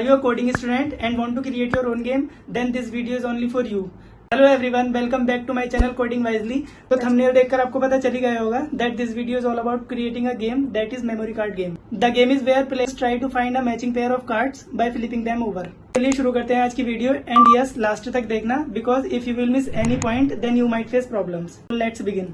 Are you a coding student and want to create your own game? Then this video is only for you. Hello everyone, welcome back to my channel Coding Wisely. तो thumbnail देखकर आपको पता चल ही गया होगा that this video is all about creating a game that is memory card game. The game is where players try to find a matching pair of cards by flipping them over. चलिए शुरू करते हैं आज की video and yes last तक देखना because if you will miss any point then you might face problems. Let's begin.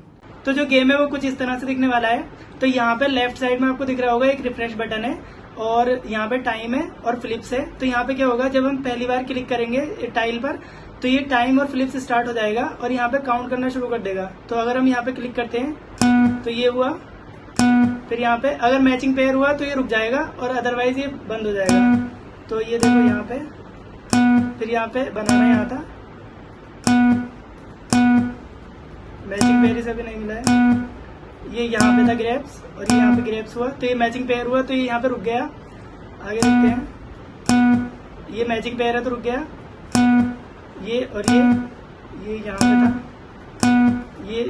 तो जो गेम है वो कुछ इस तरह से दिखने वाला है. तो यहाँ पे लेफ्ट साइड में आपको दिख रहा होगा एक रिफ्रेश बटन है और यहाँ पे टाइम है और फ्लिप्स है. तो यहाँ पे क्या होगा, जब हम पहली बार क्लिक करेंगे टाइल पर तो ये टाइम और फ्लिप्स स्टार्ट हो जाएगा और यहाँ पे काउंट करना शुरू कर देगा. तो अगर हम यहाँ पे क्लिक करते हैं तो ये हुआ, फिर यहाँ पे अगर मैचिंग पेयर हुआ तो ये रुक जाएगा और अदरवाइज ये बंद हो जाएगा. तो ये देखो यहाँ पे, फिर यहाँ पे बनाना यहाँ था, मैचिंग पेयर इसे भी नहीं मिला है. ये यहाँ पे था ग्रेप्स और ये यहाँ पे ग्रेप्स हुआ तो ये मैचिंग पेयर हुआ तो ये यहाँ पे रुक गया. आगे देखते हैं, ये मैचिंग पेयर है तो रुक गया. ये और ये यहाँ पे था, ये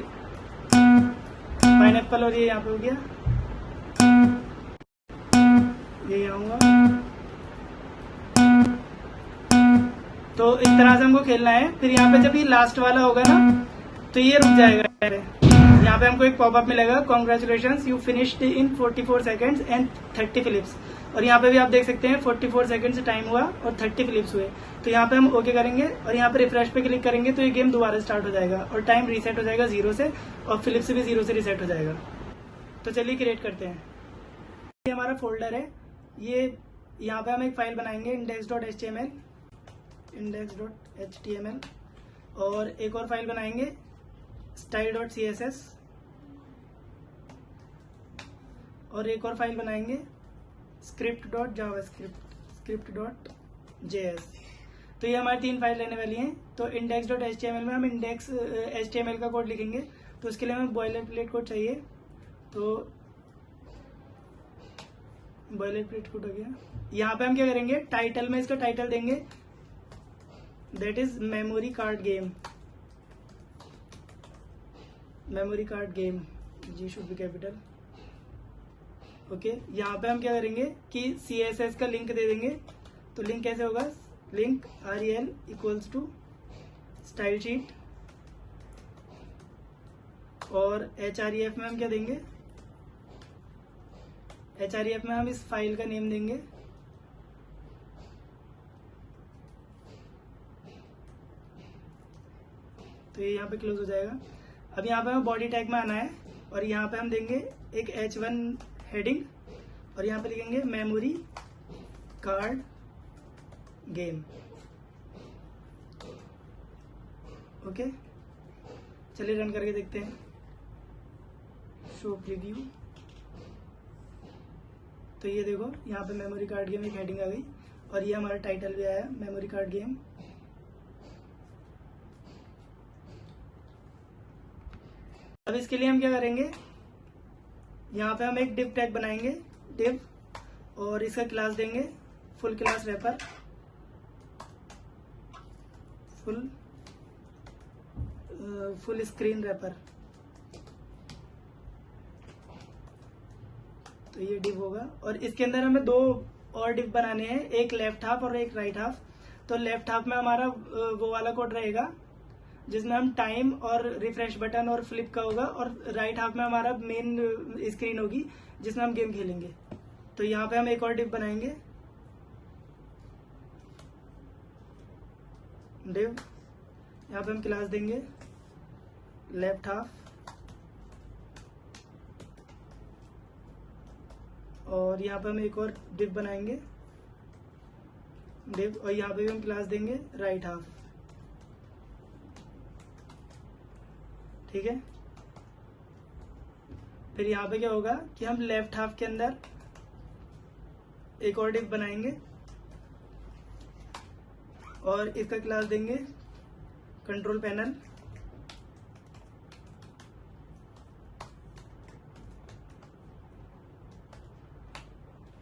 पाइनएप्पल और ये यहाँ पे हो गया, ये यहाँ हुआ. तो इस तरह से हमको खेलना है. फिर यहाँ पे जब ये लास्ट वाला होगा ना तो ये रुक जाएगा. यहाँ पे हमको एक पॉपअप मिलेगा, congratulations you finished in 44 seconds and 30 flips. और यहाँ पे भी आप देख सकते हैं 44 सेकंड से टाइम हुआ और 30 फ्लिप्स हुए. तो यहाँ पे हम ओके करेंगे और यहाँ पे रिफ्रेश पे क्लिक करेंगे तो ये गेम दोबारा स्टार्ट हो जाएगा और टाइम रीसेट हो जाएगा 0 से और फ्लिप्स भी 0 से रीसेट हो जाएगा. तो चलिए क्रिएट करते हैं. ये हमारा फोल्डर है. ये यहाँ पे हम एक फाइल बनाएंगे index.html और एक और फाइल बनाएंगे style.css और एक और फाइल बनाएंगे script.javascript.js. तो ये हमारी 3 फाइल रहने वाली हैं. तो index.html में हम इंडेक्स HTML का कोड लिखेंगे. तो उसके लिए हमें बॉयलर प्लेट कोड चाहिए. तो बॉयलर प्लेट कोड हो गया. यहाँ पे हम क्या करेंगे, टाइटल में इसका टाइटल देंगे that is memory card game. Memory card game, G should be capital. Okay यहाँ पे हम क्या करेंगे कि CSS का लिंक दे देंगे. तो लिंक कैसे होगा, link rel equals to style sheet और href में हम क्या देंगे, href में हम इस फाइल का नेम देंगे. तो ये यहाँ पे क्लोज हो जाएगा. अब यहाँ पे हमें बॉडी टैग में आना है और यहाँ पे हम देंगे एक H1 हेडिंग और यहाँ पे लिखेंगे मेमोरी कार्ड गेम. ओके चलिए रन करके देखते हैं. Show preview. तो ये देखो यहाँ पे मेमोरी कार्ड गेम एक हेडिंग आ गई और ये हमारा टाइटल भी आया मेमोरी कार्ड गेम. अब इसके लिए हम क्या करेंगे, यहाँ पे हम एक div टैग बनाएंगे div और इसका क्लास देंगे full class wrapper, full screen wrapper. तो ये div होगा और इसके अंदर हमें 2 और div बनाने हैं, एक लेफ्ट हाफ और एक राइट हाफ. तो लेफ्ट हाफ में हमारा वो वाला कोड रहेगा जिसमें हम टाइम और रिफ्रेश बटन और फ्लिप का होगा और राइट हाफ में हमारा मेन स्क्रीन होगी जिसमें हम गेम खेलेंगे. तो यहाँ पे हम एक और डिव बनाएंगे डिव. यहाँ पे हम क्लास देंगे लेफ्ट हाफ और यहाँ पे हम एक और डिव बनाएंगे डिव और यहाँ पे भी हम क्लास देंगे राइट हाफ. ठीक है. फिर यहाँ पे क्या होगा कि हम लेफ्ट हाफ के अंदर एक और डिव बनाएंगे और इसका क्लास देंगे कंट्रोल पैनल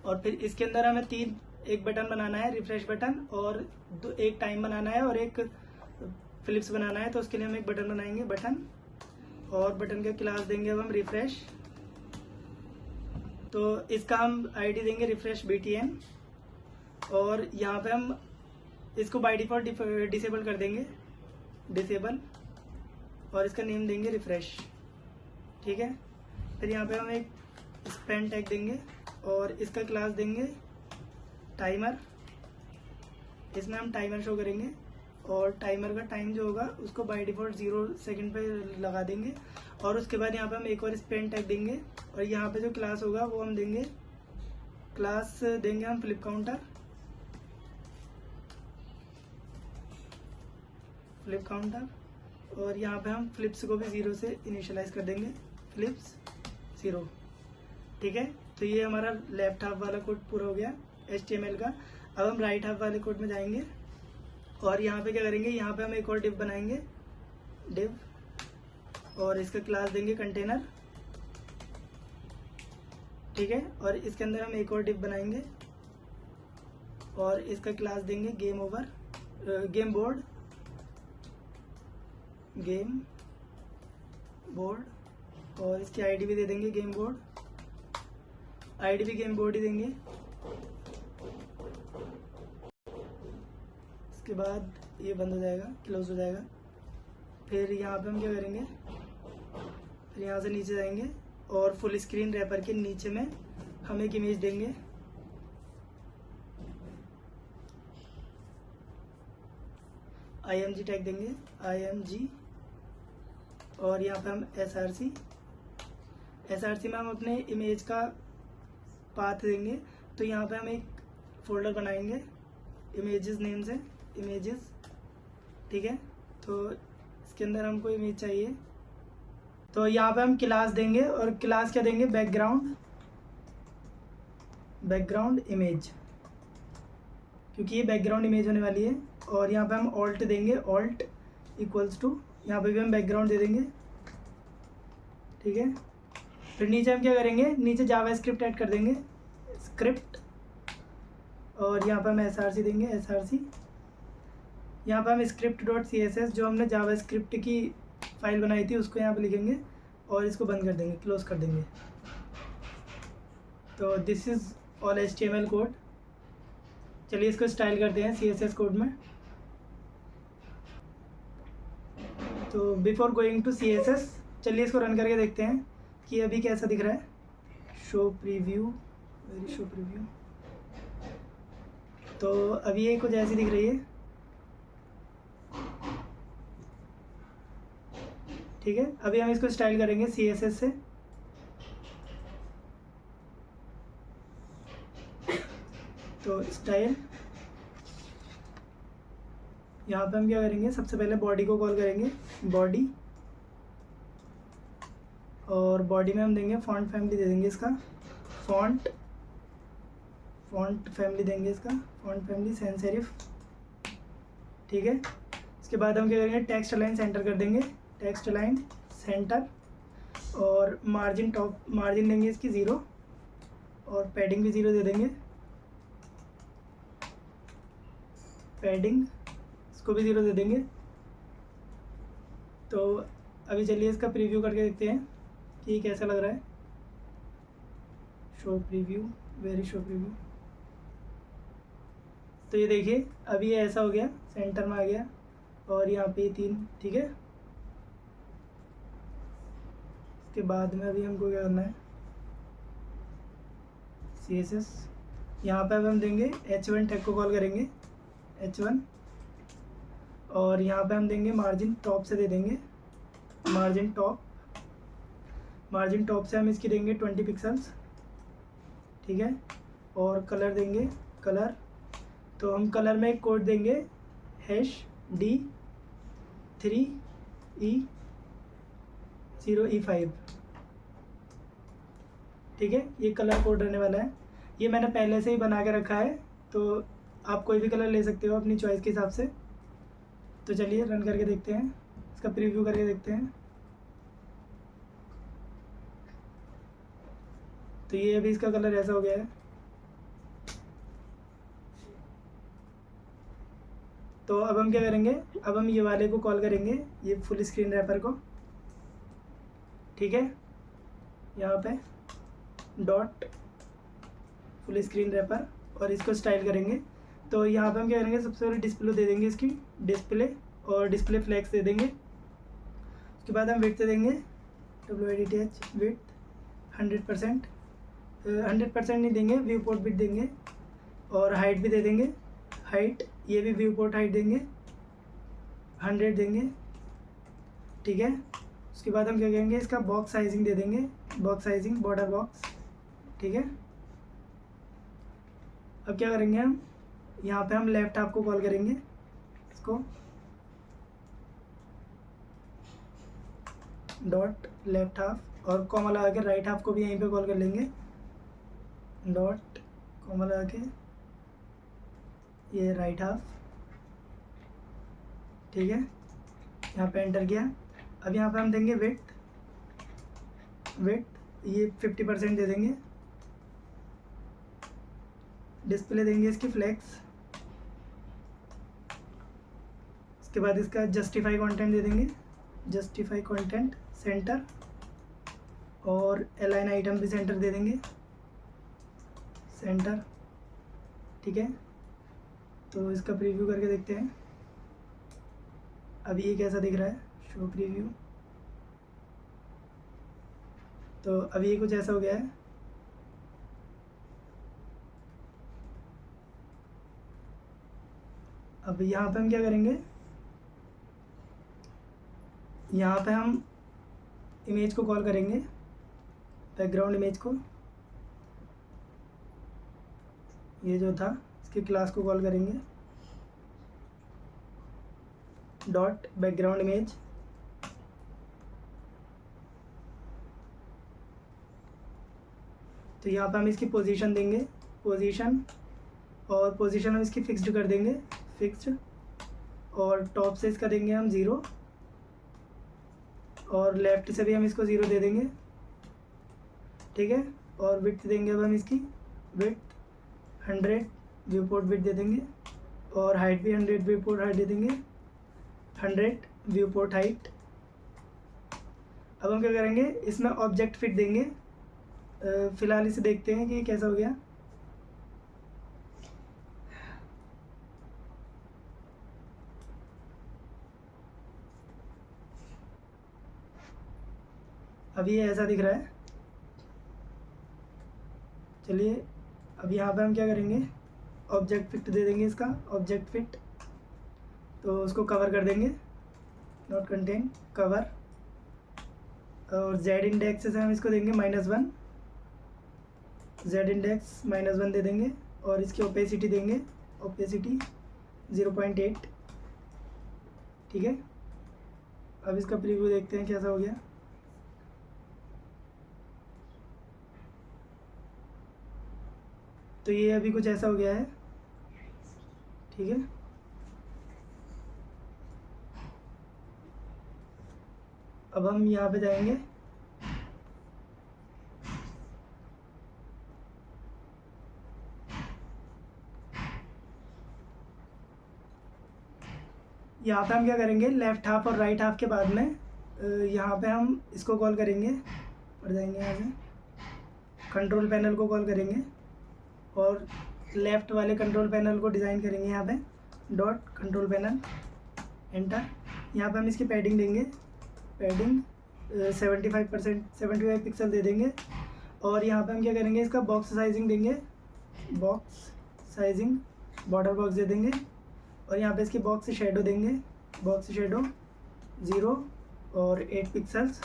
और फिर इसके अंदर हमें एक बटन बनाना है रिफ्रेश बटन और एक टाइम बनाना है और एक फ्लिप्स बनाना है. तो उसके लिए हम एक बटन बनाएंगे बटन और बटन का क्लास देंगे अब हम रिफ्रेश. तो इसका हम आईडी देंगे रिफ्रेश BTN और यहाँ पे हम इसको बाय डिफ़ॉल्ट डिसेबल कर देंगे, डिसेबल, और इसका नेम देंगे रिफ्रेश। ठीक है, फिर यहाँ पे हम एक स्पेन टैग देंगे और इसका क्लास देंगे टाइमर। इसमें हम टाइमर शो करेंगे और टाइमर का टाइम जो होगा उसको बाय डिफ़ॉल्ट 0 सेकंड पे लगा देंगे। और उसके बाद यहाँ पे हम एक और स्पेन टैग देंगे और यहाँ पे जो क्लास होगा वो हम देंगे, क्लास देंगे हम फ्लिप काउंटर, और यहाँ पे हम फ्लिप्स को भी 0 से इनिशियलाइज कर देंगे, फ्लिप्स 0। ठीक है, तो ये हमारा लेफ्ट हाफ वाला कोड पूरा हो गया HTML का। अब हम राइट हाफ वाले कोड में जाएंगे और यहाँ पे क्या करेंगे, यहाँ पे हम एक और डिव बनाएंगे, डिव, और इसका क्लास देंगे कंटेनर। ठीक है, और इसके अंदर हम एक और डिव बनाएंगे और इसका क्लास देंगे गेम बोर्ड, और इसकी आईडी भी दे देंगे गेम बोर्ड, आईडी भी गेम बोर्ड ही देंगे। इसके बाद ये बंद हो जाएगा, क्लोज हो जाएगा। फिर यहाँ पे हम क्या करेंगे, फिर यहाँ से नीचे जाएंगे और फुल स्क्रीन रैपर के नीचे में हम एक इमेज देंगे, IMG टैग देंगे, IMG, और यहाँ पे हम SRC में हम अपने इमेज का पाथ देंगे। तो यहाँ पे हम एक फोल्डर बनाएंगे इमेजेस नेम से, इमेजेस। ठीक है, तो इसके अंदर हमको इमेज चाहिए, तो यहाँ पे हम क्लास देंगे और क्लास क्या देंगे, बैकग्राउंड इमेज, क्योंकि ये बैकग्राउंड इमेज होने वाली है। और यहाँ पे हम ऑल्ट देंगे, ऑल्ट इक्वल्स टू, यहाँ पे भी हम बैकग्राउंड दे देंगे। ठीक है, फिर नीचे हम क्या करेंगे, नीचे जावास्क्रिप्ट ऐड कर देंगे, स्क्रिप्ट, और यहाँ पे हम SRC देंगे, SRC। यहाँ पे हम script.css जो हमने जावास्क्रिप्ट की फाइल बनाई थी उसको यहाँ पे लिखेंगे और इसको बंद कर देंगे, क्लोज कर देंगे। तो this is all HTML code. चलिए इसको स्टाइल करते हैं CSS कोड में। तो बिफोर गोइंग टू CSS, चलिए इसको रन करके देखते हैं कि अभी कैसा दिख रहा है। शो प्रीव्यू, शो प्रीव्यू, तो अभी ये कुछ ऐसी दिख रही है। ठीक है, अभी हम इसको स्टाइल करेंगे CSS से। तो स्टाइल, यहाँ पे हम क्या करेंगे, सबसे पहले बॉडी को कॉल करेंगे, बॉडी, और बॉडी में हम देंगे फॉन्ट फैमिली, दे देंगे इसका फॉन्ट फैमिली देंगे, इसका फॉन्ट फैमिली सैंस सेरिफ। ठीक है, इसके बाद हम क्या करेंगे, टेक्स्ट अलाइन सेंटर कर देंगे, टेक्स्ट अलाइन सेंटर, और मार्जिन देंगे इसकी 0, और पैडिंग भी 0 दे देंगे, पैडिंग इसको भी 0 दे देंगे। तो अभी चलिए इसका प्रीव्यू करके देखते हैं कि कैसा लग रहा है। Show preview, very show preview. तो ये देखिए अभी ये ऐसा हो गया, सेंटर में आ गया, और यहाँ पे 3। ठीक है, इसके बाद में अभी हमको क्या करना है, CSS, यहाँ पे अब हम देंगे H1 टैग को कॉल करेंगे, H1, और यहाँ पे हम देंगे मार्जिन टॉप से दे देंगे, मार्जिन टॉप से हम इसकी देंगे 20 पिक्सल्स। ठीक है, और कलर देंगे, कलर, तो हम कलर में एक कोड देंगे D3E0E5। ठीक है, ये कलर कोड रहने वाला है। ये मैंने पहले से ही बना के रखा है, तो आप कोई भी कलर ले सकते हो अपनी चॉइस के हिसाब से। तो चलिए रन करके देखते हैं, इसका प्रीव्यू करके देखते हैं। तो ये अभी इसका कलर ऐसा हो गया है। तो अब हम क्या करेंगे, अब हम ये वाले को कॉल करेंगे, ये फुल स्क्रीन रैपर को। ठीक है, यहाँ पे डॉट फुल स्क्रीन रैपर, और इसको स्टाइल करेंगे तो यहाँ पे हम क्या करेंगे, सबसे पहले डिस्प्ले दे देंगे इसकी, डिस्प्ले और डिस्प्ले फ्लैक्स दे देंगे। उसके बाद हम विड्थ दे देंगे WIDTH विड्थ 100%, 100% नहीं देंगे, व्यू पोर्ट विड्थ देंगे। और हाइट भी दे देंगे, हाइट ये भी व्यू पोर्ट हाइट देंगे 100 देंगे, ठीक है। उसके बाद हम क्या करेंगे, इसका बॉक्स साइजिंग दे देंगे, बॉक्स साइजिंग बॉर्डर बॉक्स, ठीक है। अब क्या करेंगे हम, यहाँ पे हम लेफ्ट हाफ को कॉल करेंगे, इसको डॉट लेफ्ट हाफ, और कॉमा लगा के राइट हाफ को भी यहीं पे कॉल कर लेंगे, डॉट कॉमा लगा के ये राइट हाफ, ठीक है। यहाँ पे एंटर किया। अब यहाँ पे हम देंगे विड्थ ये 50% दे देंगे। डिस्प्ले देंगे इसकी फ्लैक्स। इसके बाद इसका जस्टिफाई कंटेंट दे देंगे, जस्टिफाई कंटेंट सेंटर, और अलाइन आइटम भी सेंटर दे देंगे, सेंटर, ठीक है। तो इसका प्रीव्यू करके देखते हैं अभी ये कैसा दिख रहा है, शो प्रीव्यू। तो अभी ये कुछ ऐसा हो गया है। अब यहाँ पे हम क्या करेंगे, यहाँ पे हम इमेज को कॉल करेंगे, बैकग्राउंड इमेज को, ये जो था इसकी क्लास को कॉल करेंगे, डॉट बैकग्राउंड इमेज। तो यहाँ पे हम इसकी पोजीशन देंगे, पोजीशन, और पोजीशन हम इसकी फिक्स्ड कर देंगे, फिक्स्ड, और टॉप से इसका देंगे हम 0, और लेफ़्ट से भी हम इसको 0 दे देंगे, ठीक है। और विड्थ देंगे अब हम इसकी, विड्थ 100 व्यू पोर्ट विड्थ दे देंगे, और हाइट भी 100 व्यू पोर्ट हाइट दे देंगे, 100 व्यू पोर्ट हाइट। अब हम क्या करेंगे, इसमें ऑब्जेक्ट फिट देंगे। फ़िलहाल इसे देखते हैं कि कैसा हो गया। अब ये ऐसा दिख रहा है। चलिए अब यहाँ पे हम क्या करेंगे, ऑब्जेक्ट फिट दे देंगे इसका, ऑब्जेक्ट फिट। तो उसको कवर कर देंगे, नॉट कंटेन कवर, और जेड इंडेक्स से हम इसको देंगे -1, जेड इंडेक्स -1 दे देंगे, और इसकी ओपेसिटी देंगे, ओपेसिटी 0.8, ठीक है। अब इसका प्रीव्यू देखते हैं कैसा हो गया। तो ये अभी कुछ ऐसा हो गया है, ठीक है। अब हम यहाँ पे जाएंगे, यहाँ पे हम क्या करेंगे, लेफ़्ट हाफ और राइट हाफ के बाद में यहाँ पे हम इसको कॉल करेंगे, पड़ जाएंगे यहाँ से, कंट्रोल पैनल को कॉल करेंगे, और लेफ़्ट वाले कंट्रोल पैनल को डिज़ाइन करेंगे यहाँ पे, डॉट कंट्रोल पैनल, एंटर। यहाँ पे हम इसकी पैडिंग देंगे, पैडिंग 75 पिक्सल दे देंगे, और यहाँ पे हम क्या करेंगे, इसका बॉक्स साइजिंग देंगे, बॉक्स साइजिंग बॉर्डर बॉक्स दे देंगे, और यहाँ पे इसकी बॉक्स शेडो देंगे, बॉक्स शेडो 0 और 8 पिक्सल्स,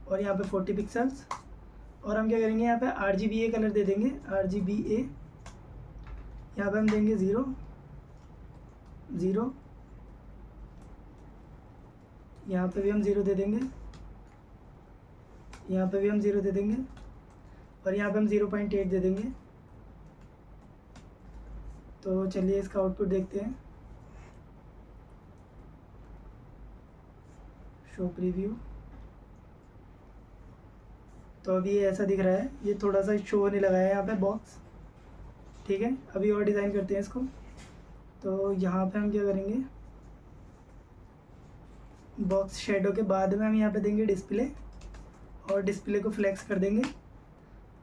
और यहाँ पे 40 पिक्सल्स। और हम क्या करेंगे, यहाँ पे RGBA कलर दे देंगे, RGBA, यहाँ पे हम देंगे 0 0, यहाँ पे भी हम 0 दे देंगे, यहाँ पे भी हम 0 दे देंगे, और यहाँ पे हम 0.8 दे देंगे। तो चलिए इसका आउटपुट देखते हैं, शो प्रीव्यू। तो अभी ये ऐसा दिख रहा है, ये थोड़ा सा शो होने लगा है यहाँ पे बॉक्स, ठीक है। अभी और डिज़ाइन करते हैं इसको। तो यहाँ पे हम क्या करेंगे, बॉक्स शेडो के बाद में हम यहाँ पे देंगे डिस्प्ले, और डिस्प्ले को फ्लेक्स कर देंगे।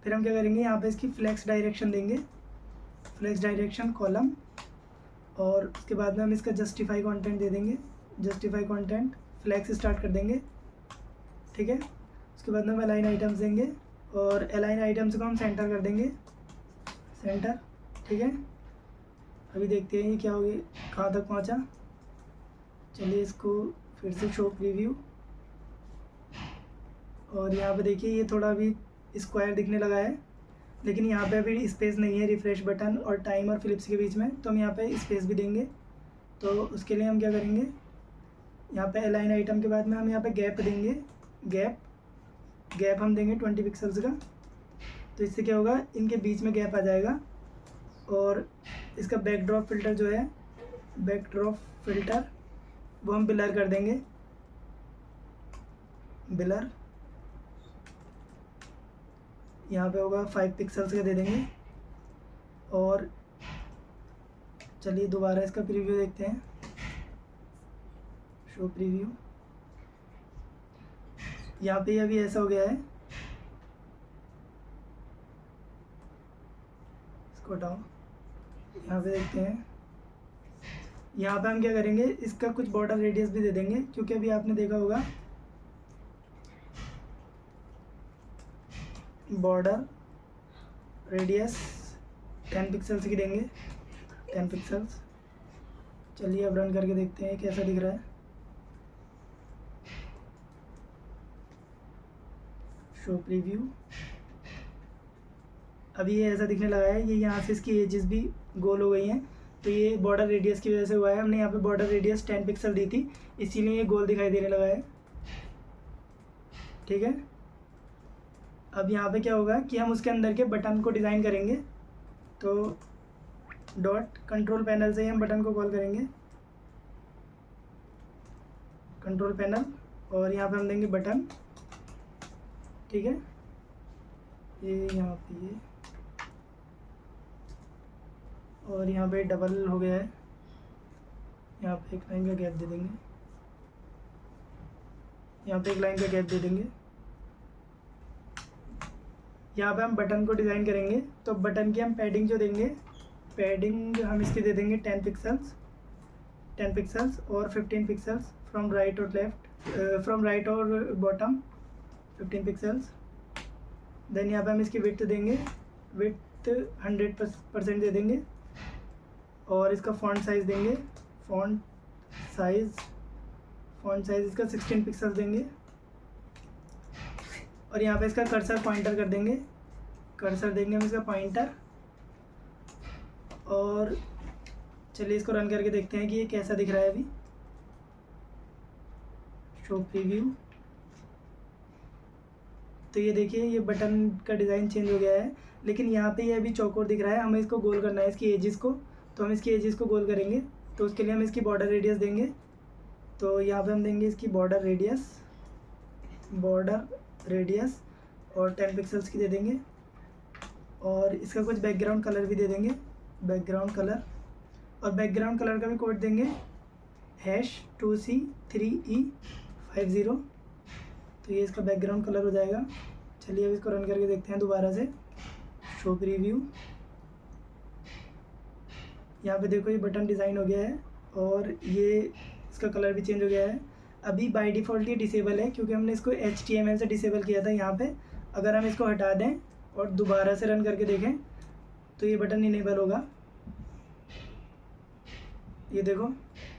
फिर हम क्या करेंगे, यहाँ पे इसकी फ्लेक्स डायरेक्शन देंगे, फ्लेक्स डायरेक्शन कॉलम, और उसके बाद में हम इसका जस्टिफाई कंटेंट दे देंगे, जस्टिफाई कंटेंट फ्लैग से स्टार्ट कर देंगे, ठीक है। उसके बाद में हम अलाइन आइटम्स देंगे और अलाइन आइटम्स को हम सेंटर कर देंगे, सेंटर, ठीक है। अभी देखते हैं ये क्या हो गया, कहाँ तक पहुँचा। चलिए इसको फिर से शो प्रीव्यू, और यहाँ पे देखिए ये थोड़ा अभी स्क्वायर दिखने लगा है, लेकिन यहाँ पे अभी स्पेस नहीं है रिफ़्रेश बटन और टाइम और फिलिप्स के बीच में, तो हम यहाँ पे स्पेस भी देंगे। तो उसके लिए हम क्या करेंगे, यहाँ पे अलाइन आइटम के बाद में हम यहाँ पे गैप देंगे, गैप हम देंगे 20 पिक्सल्स का। तो इससे क्या होगा, इनके बीच में गैप आ जाएगा। और इसका बैकड्रॉप फ़िल्टर जो है, बैकड्रॉप फ़िल्टर वो हम ब्लर कर देंगे, ब्लर यहाँ पे होगा 5 पिक्सल्स का दे देंगे। और चलिए दोबारा इसका प्रीव्यू देखते हैं, शो प्रीव्यू। यहाँ पे अभी ऐसा हो गया है, इसको हटाओ, यहाँ पे देखते हैं। यहाँ पे हम क्या करेंगे, इसका कुछ बॉर्डर रेडियस भी दे देंगे, क्योंकि अभी आपने देखा होगा बॉर्डर रेडियस 10 पिक्सल्स की देंगे, 10 पिक्सल्स। चलिए अब रन करके देखते हैं कैसा दिख रहा है, शो प्रीव्यू। अभी ये ऐसा दिखने लगा है, ये यहाँ से इसकी एजेस भी गोल हो गई हैं, तो ये बॉर्डर रेडियस की वजह से हुआ है। हमने यहाँ पे बॉर्डर रेडियस 10 पिक्सल दी थी, इसीलिए ये गोल दिखाई देने लगा है, ठीक है। अब यहाँ पे क्या होगा कि हम उसके अंदर के बटन को डिज़ाइन करेंगे। तो डॉट कंट्रोल पैनल से ही हम बटन को कॉल करेंगे, कंट्रोल पैनल, और यहाँ पे हम देंगे बटन, ठीक है। ये यहाँ पे ये, और यहाँ पे डबल हो गया है, यहाँ पे एक लाइन का गैप दे देंगे, यहाँ पे एक लाइन का गैप दे देंगे। यहाँ पे हम बटन को डिज़ाइन करेंगे, तो बटन की हम पैडिंग जो देंगे, पैडिंग हम इसकी दे देंगे 10 पिक्सल्स, 10 पिक्सल्स और 15 पिक्सल्स फ्रॉम राइट और लेफ्ट, फ्रॉम राइट और बॉटम 15 पिक्सल्स। देन यहाँ पे हम इसकी विड्थ देंगे, विड्थ 100% दे देंगे। और इसका फॉन्ट साइज़ देंगे, फॉन्ट साइज़ इसका 16 पिक्सल्स देंगे। और यहाँ पे इसका कर्सर पॉइंटर कर देंगे, कर्सर देंगे हम इसका पॉइंटर। और चलिए इसको रन करके देखते हैं कि ये कैसा दिख रहा है। अभी शो प्रीव्यू, तो ये देखिए ये बटन का डिज़ाइन चेंज हो गया है, लेकिन यहाँ पे ये अभी चौकोर दिख रहा है। हमें इसको गोल करना है, इसकी एजेस को, तो हम इसकी एजेस को गोल करेंगे। तो उसके लिए हम इसकी बॉर्डर रेडियस देंगे। तो यहाँ पे हम देंगे इसकी बॉर्डर रेडियस और 10 पिक्सल्स की दे देंगे। और इसका कुछ बैकग्राउंड कलर भी दे देंगे, बैकग्राउंड कलर, और बैकग्राउंड कलर का भी कोड देंगे #2C3E50। तो ये इसका बैकग्राउंड कलर हो जाएगा। चलिए अब इसको रन करके देखते हैं दोबारा से, शो प्रीव्यू। यहाँ पे देखो ये बटन डिज़ाइन हो गया है और ये इसका कलर भी चेंज हो गया है। अभी बाय डिफ़ॉल्ट ये डिसेबल है, क्योंकि हमने इसको HTML से डिसेबल किया था यहाँ पे। अगर हम इसको हटा दें और दोबारा से रन करके देखें तो ये बटन इनेबल होगा। ये देखो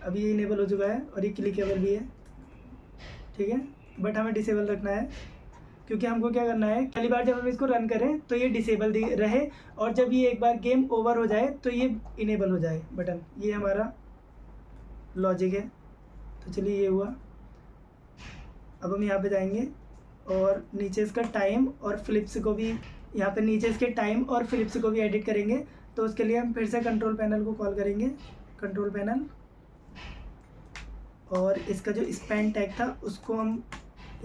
अभी ये इनेबल हो चुका है और ये क्लिकेबल भी है, ठीक है। बट हमें डिसेबल रखना है, क्योंकि हमको क्या करना है, पहली बार जब हम इसको रन करें तो ये डिसेबल रहे, और जब ये एक बार गेम ओवर हो जाए तो ये इनेबल हो जाए बटन। ये हमारा लॉजिक है। तो चलिए ये हुआ। अब हम यहाँ पे जाएंगे और नीचे इसका टाइम और फ्लिप्स को भी, यहाँ पे नीचे इसके टाइम और फ्लिप्स को भी एडिट करेंगे। तो उसके लिए हम फिर से कंट्रोल पैनल को कॉल करेंगे, कंट्रोल पैनल, और इसका जो स्पैन टैग था उसको हम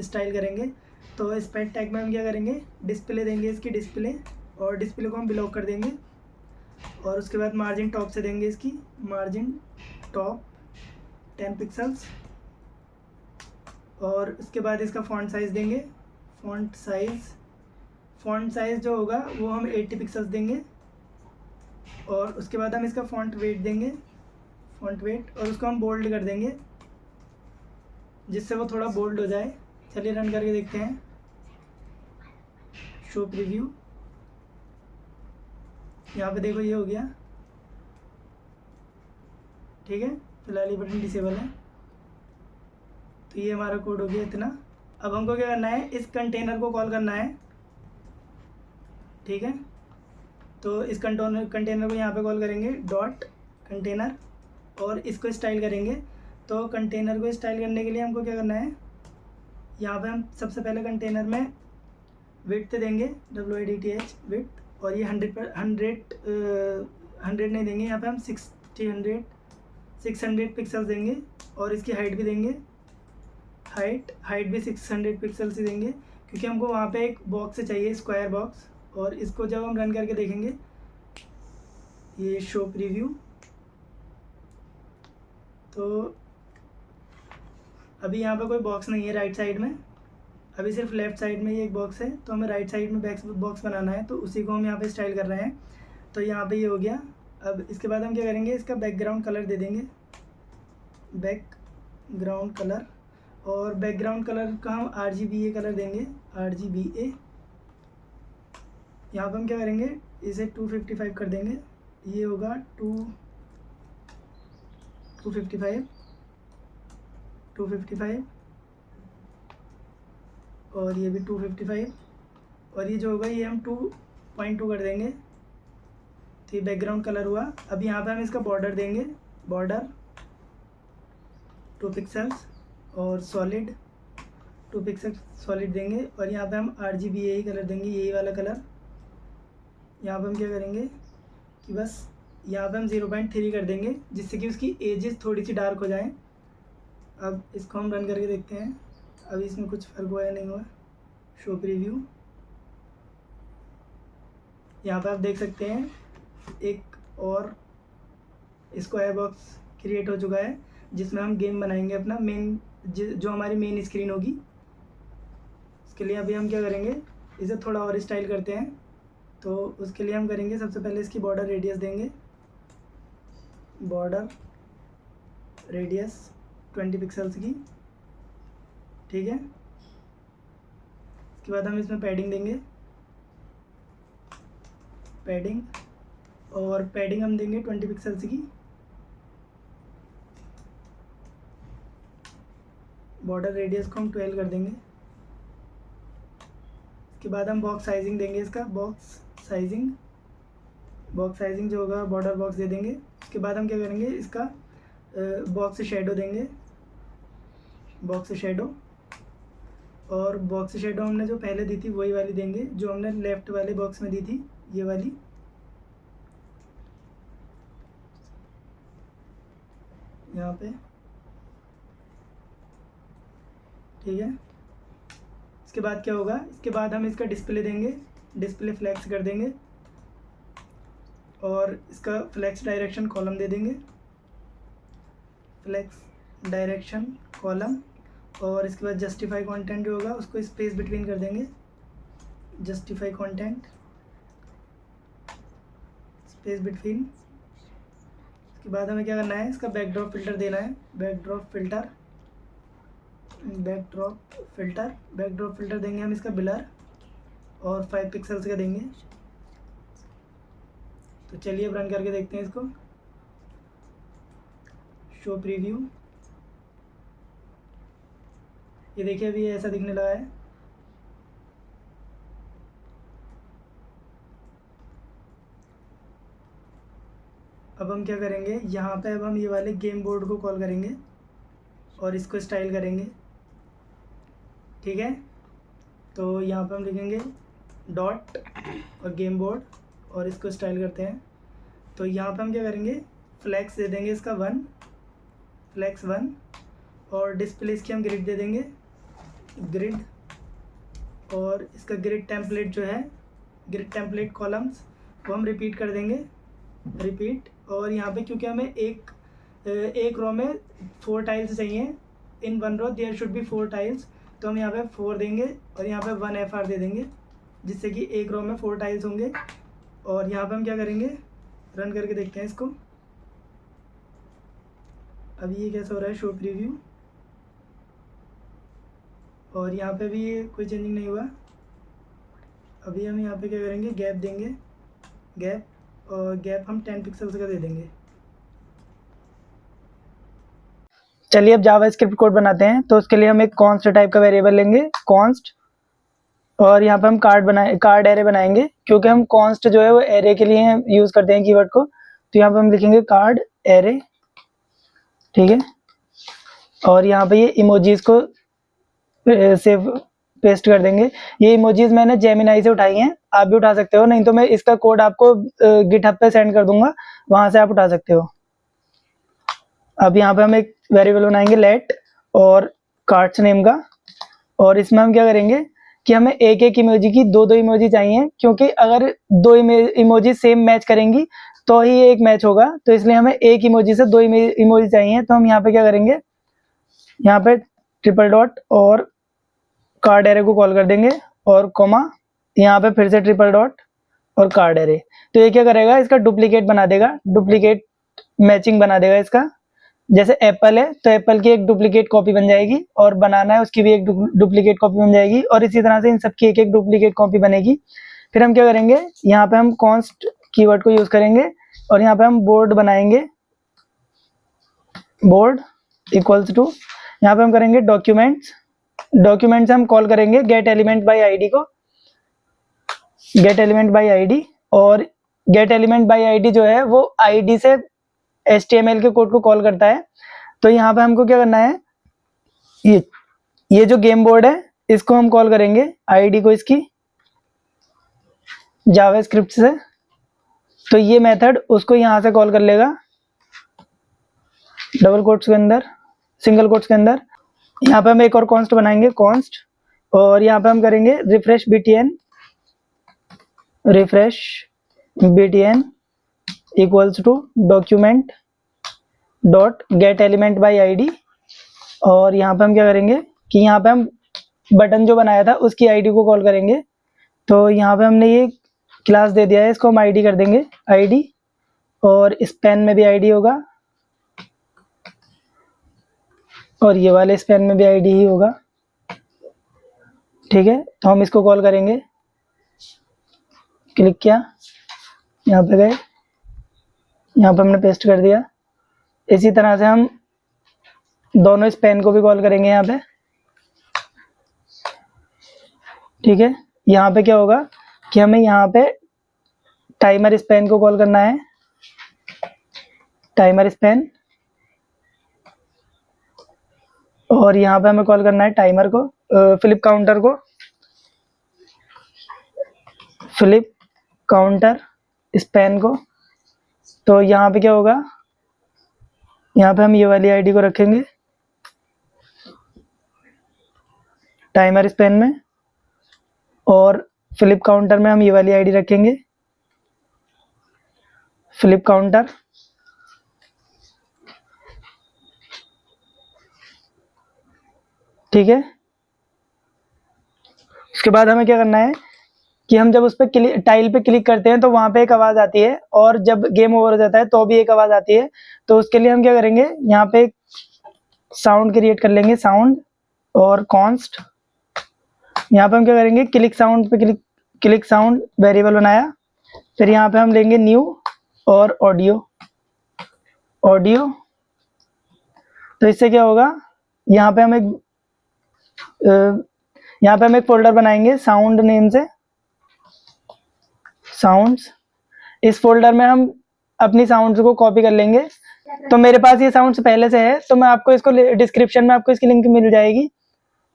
स्टाइल करेंगे। तो स्पैन टैग में हम क्या करेंगे, डिस्प्ले देंगे, इसकी डिस्प्ले, और डिस्प्ले को हम ब्लॉक कर देंगे। और उसके बाद मार्जिन टॉप से देंगे, इसकी मार्जिन टॉप 10 पिक्सल्स। और उसके बाद इसका फ़ॉन्ट साइज़ देंगे, फ़ॉन्ट साइज़ जो होगा वो हम 80 पिक्सल्स देंगे। और उसके बाद हम इसका फ़ॉन्ट वेट देंगे, फॉन्ट वेट, और उसको हम बोल्ड कर देंगे जिससे वो थोड़ा बोल्ड हो जाए। चलिए रन करके देखते हैं। शो प्रीव्यू, यहाँ पे देखो ये हो गया, ठीक है। फिलहाल ये बटन डिसेबल है, तो ये हमारा कोड हो गया इतना। अब हमको क्या करना है, इस कंटेनर को कॉल करना है, ठीक है। तो इस कंटेनर को यहाँ पे कॉल करेंगे डॉट कंटेनर, और इसको स्टाइल करेंगे। तो कंटेनर को स्टाइल करने के लिए हमको क्या करना है, यहाँ पे हम सबसे पहले कंटेनर में विड्थ देंगे, WIDTH विड्थ, और ये 100 नहीं देंगे, यहाँ पे हम 600 पिक्सल देंगे, और इसकी हाइट भी देंगे, हाइट भी 600 पिक्सल से देंगे, क्योंकि हमको वहाँ पे एक बॉक्स चाहिए, स्क्वायर बॉक्स। और इसको जब हम रन करके देखेंगे, ये शो प्रीव्यू, तो अभी यहाँ पे कोई बॉक्स नहीं है राइट साइड में, अभी सिर्फ लेफ़्ट साइड में ये एक बॉक्स है। तो हमें राइट साइड में बॉक्स बनाना है, तो उसी को हम यहाँ पे स्टाइल कर रहे हैं। तो यहाँ पे ये हो गया। अब इसके बाद हम क्या करेंगे, इसका बैकग्राउंड कलर दे देंगे, बैकग्राउंड कलर, और बैकग्राउंड कलर का हम RGBA कलर देंगे, RGBA। यहाँ पे हम क्या करेंगे, इसे 255 कर देंगे, ये होगा 255, और ये भी 255, और ये जो होगा ये हम 2.2 कर देंगे। तो ये बैकग्राउंड कलर हुआ। अब यहाँ पे हम इसका बॉर्डर देंगे, बॉर्डर 2 पिक्सल्स, और सॉलिड 2 पिक्सल सॉलिड देंगे, और यहाँ पे हम RGBA ही कलर देंगे, यही वाला कलर। यहाँ पे हम क्या करेंगे कि बस यहाँ पे हम 0.3 कर देंगे, जिससे कि उसकी एजेस थोड़ी सी डार्क हो जाएं। अब इसको हम रन करके देखते हैं, अभी इसमें कुछ फ़र्क हुआ या नहीं हुआ। शो प्रीव्यू, यहाँ पे आप देख सकते हैं एक और स्क्वायर बॉक्स क्रिएट हो चुका है, जिसमें हम गेम बनाएंगे अपना मेन, जो हमारी मेन स्क्रीन होगी। इसके लिए अभी हम क्या करेंगे, इसे थोड़ा और स्टाइल करते हैं। तो उसके लिए हम करेंगे, सबसे पहले इसकी बॉर्डर रेडियस देंगे, बॉर्डर रेडियस 20 पिक्सल्स की, ठीक है। इसके बाद हम इसमें पैडिंग देंगे, पैडिंग, और पैडिंग हम देंगे 20 पिक्सल्स की। बॉर्डर रेडियस को हम 12 कर देंगे। इसके बाद हम बॉक्स साइजिंग देंगे, इसका बॉक्स साइजिंग जो होगा बॉर्डर बॉक्स दे देंगे। उसके बाद हम क्या करेंगे, इसका बॉक्स शेडो देंगे, बॉक्स शेडो, और बॉक्स शेडो हमने जो पहले दी थी वही वाली देंगे, जो हमने लेफ़्ट वाले बॉक्स में दी थी, ये वाली। यहाँ पे, ठीक है। इसके बाद क्या होगा, इसके बाद हम इसका डिस्प्ले देंगे, डिस्प्ले फ्लैक्स कर देंगे, और इसका फ्लैक्स डायरेक्शन कॉलम दे देंगे, फ्लैक्स डायरेक्शन कॉलम। और इसके बाद जस्टिफाई कंटेंट जो होगा उसको स्पेस बिटवीन कर देंगे, जस्टिफाई कंटेंट स्पेस बिटवीन। इसके बाद हमें क्या करना है, इसका बैकड्रॉप फिल्टर देना है, बैकड्रॉप फिल्टर देंगे हम इसका ब्लर, और 5 पिक्सल्स का देंगे। तो चलिए अब रन करके देखते हैं इसको। शो प्रीव्यू, ये देखिए अभी ऐसा दिखने लगा है। अब हम क्या करेंगे, यहाँ पे अब हम ये वाले गेम बोर्ड को कॉल करेंगे और इसको स्टाइल करेंगे, ठीक है। तो यहाँ पे हम लिखेंगे डॉट और गेम बोर्ड, और इसको स्टाइल करते हैं। तो यहाँ पे हम क्या करेंगे, फ्लैक्स दे देंगे इसका 1, फ्लैक्स 1, और डिस्प्ले इसकी हम ग्रिड दे देंगे, ग्रिड, और इसका ग्रिड टेम्पलेट जो है, ग्रिड टेम्पलेट कॉलम्स वो हम रिपीट कर देंगे, रिपीट। और यहाँ पे क्योंकि हमें एक रो में 4 टाइल्स चाहिए, इन 1 रो देयर शुड बी 4 टाइल्स, तो हम यहाँ पे 4 देंगे, और यहाँ पे 1 FR दे देंगे, जिससे कि एक रो में 4 टाइल्स होंगे। और यहाँ पे हम क्या करेंगे, रन करके देखते हैं इसको। अभी ये कैसा हो रहा है, शो प्रीव्यू, और यहाँ पे भी ये कोई चेंजिंग नहीं हुआ। अभी हम यहाँ पे क्या करेंगे, गैप देंगे, गैप, और गैप हम 10 पिक्सल्स का दे देंगे। चलिए अब जावास्क्रिप्ट कोड बनाते हैं। तो उसके लिए हम एक कॉन्स्ट टाइप का वेरिएबल लेंगे, कॉन्स्ट, और यहाँ पे हम कार्ड एरे बनाएंगे, क्योंकि हम कॉन्स्ट जो है वो एरे के लिए यूज़ करते हैं कीवर्ड को। तो यहाँ पे हम लिखेंगे कार्ड एरे, ठीक है। और यहाँ पे ये इमोजीज को सेव पेस्ट कर देंगे। ये इमोजीज मैंने जेमिनाई से उठाई हैं, आप भी उठा सकते हो, नहीं तो मैं इसका कोड आपको गिटहब पे सेंड कर दूंगा, वहां से आप उठा सकते हो। अब यहाँ पे हम एक वेरिएबल बनाएंगे लेट, और कार्ड्स नेम का, और इसमें हम क्या करेंगे कि हमें एक एक इमोजी की दो दो इमोजी चाहिए, क्योंकि अगर दो इमोजी सेम मैच करेंगी तो ही एक मैच होगा। तो इसलिए हमें एक इमोजी से दो इमोजी चाहिए। तो हम यहाँ पे क्या करेंगे, यहाँ पे ट्रिपल डॉट और कार्ड एरे को कॉल कर देंगे, और कॉमा, यहाँ पे फिर से ट्रिपल डॉट और कार्ड एरे। तो ये क्या करेगा, इसका डुप्लीकेट बना देगा, डुप्लीकेट मैचिंग बना देगा इसका। जैसे एप्पल है तो एप्पल की एक डुप्लीकेट कॉपी बन जाएगी, और बनाना है उसकी भी एक डुप्लीकेट कॉपी बन जाएगी, और इसी तरह से इन सबकी एक एक डुप्लीकेट कॉपी बनेगी। फिर हम क्या करेंगे, यहाँ पे हम कॉन्स्ट कीवर्ड को यूज करेंगे, और यहाँ पे हम बोर्ड बनाएंगे, बोर्ड इक्वल्स टू, यहाँ पे हम करेंगे डॉक्यूमेंट्स, डॉक्यूमेंट से हम कॉल करेंगे गेट एलिमेंट बाय आईडी को, गेट एलिमेंट बाय आईडी। और गेट एलिमेंट बाय आईडी जो है वो आईडी से HTML के कोड को कॉल करता है। तो यहाँ पे हमको क्या करना है, ये जो गेम बोर्ड है इसको हम कॉल करेंगे आईडी को इसकी जावास्क्रिप्ट से। तो ये मेथड उसको यहाँ से कॉल कर लेगा डबल कोट्स के अंदर, सिंगल कोट्स के अंदर। यहाँ पे हम एक और कॉन्स्ट बनाएंगे, कॉन्स्ट, और यहाँ पे हम करेंगे refresh btn equals to document dot get element by ID. और यहाँ पे हम क्या करेंगे कि यहाँ पे हम बटन जो बनाया था उसकी आईडी को कॉल करेंगे। तो यहाँ पे हमने ये क्लास दे दिया है, इसको हम आईडी कर देंगे, आईडी, और स्पैन में भी आईडी होगा, और ये वाले स्पैन में भी आईडी ही होगा, ठीक है। तो हम इसको कॉल करेंगे, क्लिक किया, यहाँ पे गए, यहाँ पे हमने पेस्ट कर दिया। इसी तरह से हम दोनों स्पैन को भी कॉल करेंगे यहाँ पे, ठीक है। यहाँ पे क्या होगा कि हमें यहाँ पे टाइमर स्पैन को कॉल करना है, टाइमर स्पैन, और यहाँ पे हमें कॉल करना है टाइमर को, फ्लिप काउंटर को, फ्लिप काउंटर स्पैन को। तो यहाँ पे क्या होगा, यहाँ पे हम ये वाली आईडी को रखेंगे टाइमर स्पैन में, और फ्लिप काउंटर में हम ये वाली आईडी रखेंगे, फ्लिप काउंटर, ठीक है। उसके बाद हमें क्या करना है कि हम जब उस पर टाइल पे क्लिक करते हैं तो वहाँ पे एक आवाज़ आती है, और जब गेम ओवर हो जाता है तो भी एक आवाज़ आती है। तो उसके लिए हम क्या करेंगे, यहाँ पे एक साउंड क्रिएट कर लेंगे, साउंड, और कॉन्स्ट, यहाँ पे हम क्या करेंगे, क्लिक साउंड पे क्लिक साउंड वेरिएबल बनाया। फिर यहाँ पे हम लेंगे न्यू और ऑडियो, ऑडियो। तो इससे क्या होगा, यहाँ पे हम एक फोल्डर बनाएंगे साउंड नेम से, साउंड्स। इस फोल्डर में हम अपनी साउंड्स को कॉपी कर लेंगे। तो मेरे पास ये साउंड्स पहले से है, तो मैं आपको इसको डिस्क्रिप्शन में आपको इसकी लिंक मिल जाएगी।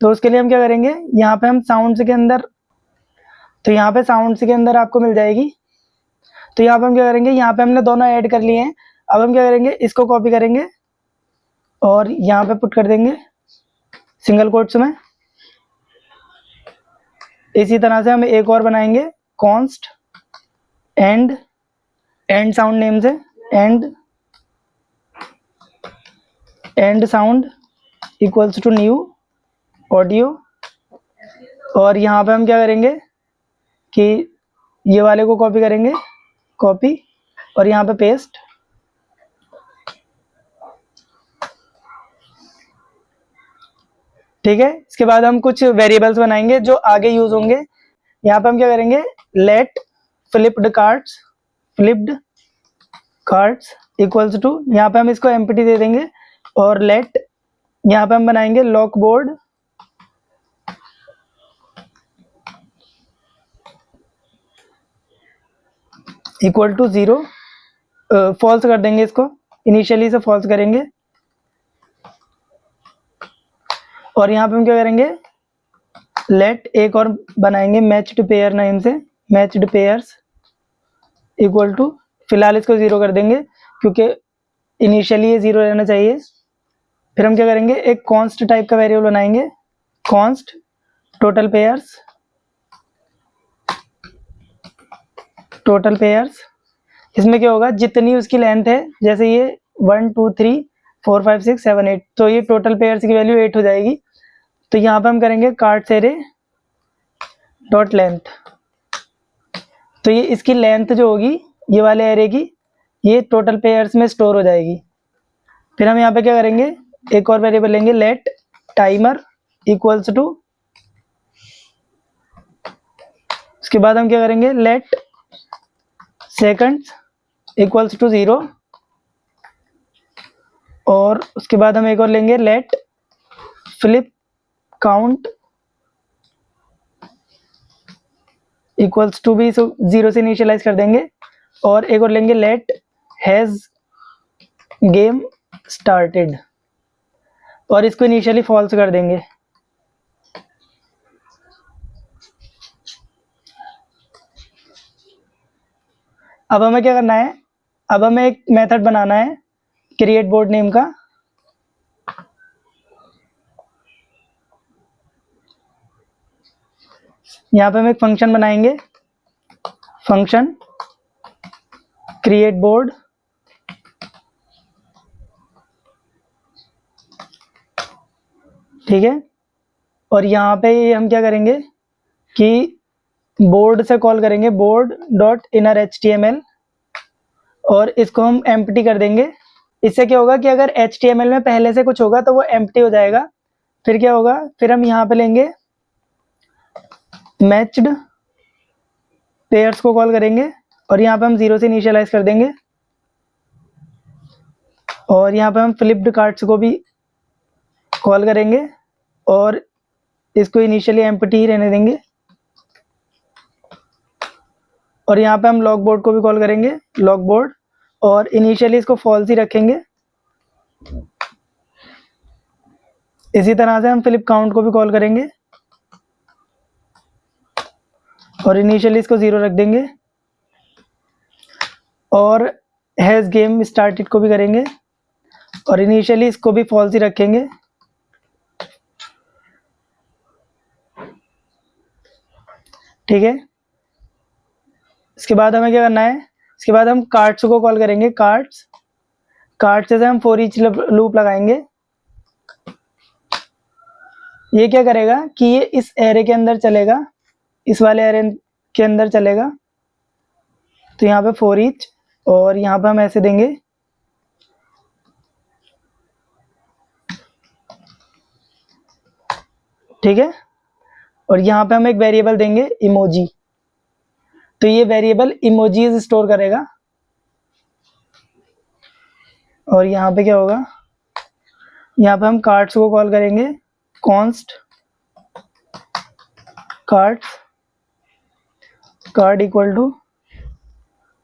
तो उसके लिए हम क्या करेंगे, यहाँ पे हम साउंड्स के अंदर, तो यहाँ पे साउंड्स के अंदर आपको मिल जाएगी। तो यहाँ पे हम क्या करेंगे, यहाँ पे हमने दोनों ऐड कर लिए हैं। अब हम क्या करेंगे, इसको कॉपी करेंगे और यहाँ पे पुट कर देंगे सिंगल कोट्स में। इसी तरह से हम एक और बनाएंगे, कॉन्स्ट एंड साउंड नेम से, end sound equals to new audio. और यहाँ पे हम क्या करेंगे कि ये वाले को कॉपी करेंगे, कॉपी, और यहाँ पे पेस्ट। ठीक है। इसके बाद हम कुछ वेरिएबल्स बनाएंगे जो आगे यूज होंगे। यहाँ पे हम क्या करेंगे, let flipped cards equals to, यहाँ पे हम इसको एम्प्टी दे देंगे, और लेट यहाँ पे हम बनाएंगे lock board equal to 0, false कर देंगे इसको, इनिशियली से फॉल्स करेंगे। और यहाँ पे हम क्या करेंगे, लेट एक और बनाएंगे मैच्ड पेयर नेम से, मैच्ड पेयर्स इक्वल टू, फिलहाल इसको 0 कर देंगे क्योंकि इनिशियली ये 0 रहना चाहिए। फिर हम क्या करेंगे, एक कॉन्स्ट टाइप का वेरिएबल बनाएंगे, कॉन्स्ट टोटल पेयर्स। इसमें क्या होगा, जितनी उसकी लेंथ है, जैसे ये 1 2 3 4 5 6 7 8, तो ये टोटल पेयर्स की वैल्यू 8 हो जाएगी। तो यहाँ पे हम करेंगे कार्ड्स एरे डॉट लेंथ, तो ये इसकी लेंथ जो होगी ये वाले एरे की, ये टोटल पेयर्स में स्टोर हो जाएगी। फिर हम यहाँ पे क्या करेंगे, एक और वेरिएबल लेंगे, लेट टाइमर इक्वल्स टू, उसके बाद हम क्या करेंगे, लेट सेकंड्स इक्वल्स टू 0, और उसके बाद हम एक और लेंगे, let flip count equals to भी 0 से इनिशियलाइज कर देंगे, और एक और लेंगे, लेट हैज गेम स्टार्टेड, और इसको इनिशियली फॉल्स कर देंगे। अब हमें क्या करना है, अब हमें एक मेथड बनाना है क्रिएट बोर्ड नेम का। यहाँ पे हम एक फंक्शन बनाएंगे, फंक्शन क्रिएट बोर्ड, ठीक है। और यहाँ पे हम क्या करेंगे कि बोर्ड से कॉल करेंगे, बोर्ड डॉट इनर HTML, और इसको हम एम्प्टी कर देंगे। इससे क्या होगा कि अगर HTML में पहले से कुछ होगा तो वो एम्प्टी हो जाएगा। फिर क्या होगा, फिर हम यहाँ पे लेंगे मैच्ड पेयर्स को कॉल करेंगे, और यहाँ पे हम 0 से इनिशियलाइज कर देंगे, और यहाँ पे हम फ्लिप्ड कार्ड्स को भी कॉल करेंगे, और इसको इनिशियली एम्प्टी ही रहने देंगे। और यहाँ पे हम लॉक बोर्ड को भी कॉल करेंगे, लॉक बोर्ड, और इनिशियली इसको फॉल्स ही रखेंगे। इसी तरह से हम फ्लिप काउंट को भी कॉल करेंगे, और इनिशियली इसको 0 रख देंगे, और हैज गेम स्टार्टेड को भी करेंगे, और इनिशियली इसको भी फॉल्स ही रखेंगे। ठीक है। इसके बाद हमें क्या करना है, इसके बाद हम कार्ड्स को कॉल करेंगे, कार्ड्स से हम फॉर ईच लूप लगाएंगे। ये क्या करेगा कि ये इस एरे के अंदर चलेगा, इस वाले एरे के अंदर चलेगा। तो यहाँ पे फॉर ईच, और यहाँ पे हम ऐसे देंगे, ठीक है। और यहाँ पे हम एक वेरिएबल देंगे इमोजी, तो ये वेरिएबल इमोजीज स्टोर करेगा। और यहाँ पे क्या होगा, यहाँ पे हम कार्ड्स को कॉल करेंगे, const card equal to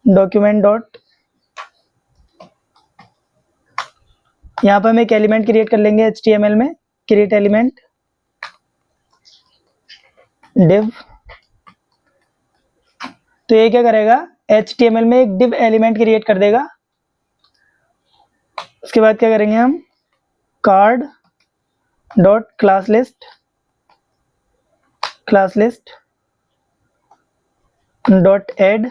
document dot, यहाँ पे हम एक एलिमेंट क्रिएट कर लेंगे HTML में, क्रिएट एलिमेंट div। तो ये क्या करेगा, HTML में एक div एलिमेंट क्रिएट कर देगा। उसके बाद क्या करेंगे हम, card dot class list dot add,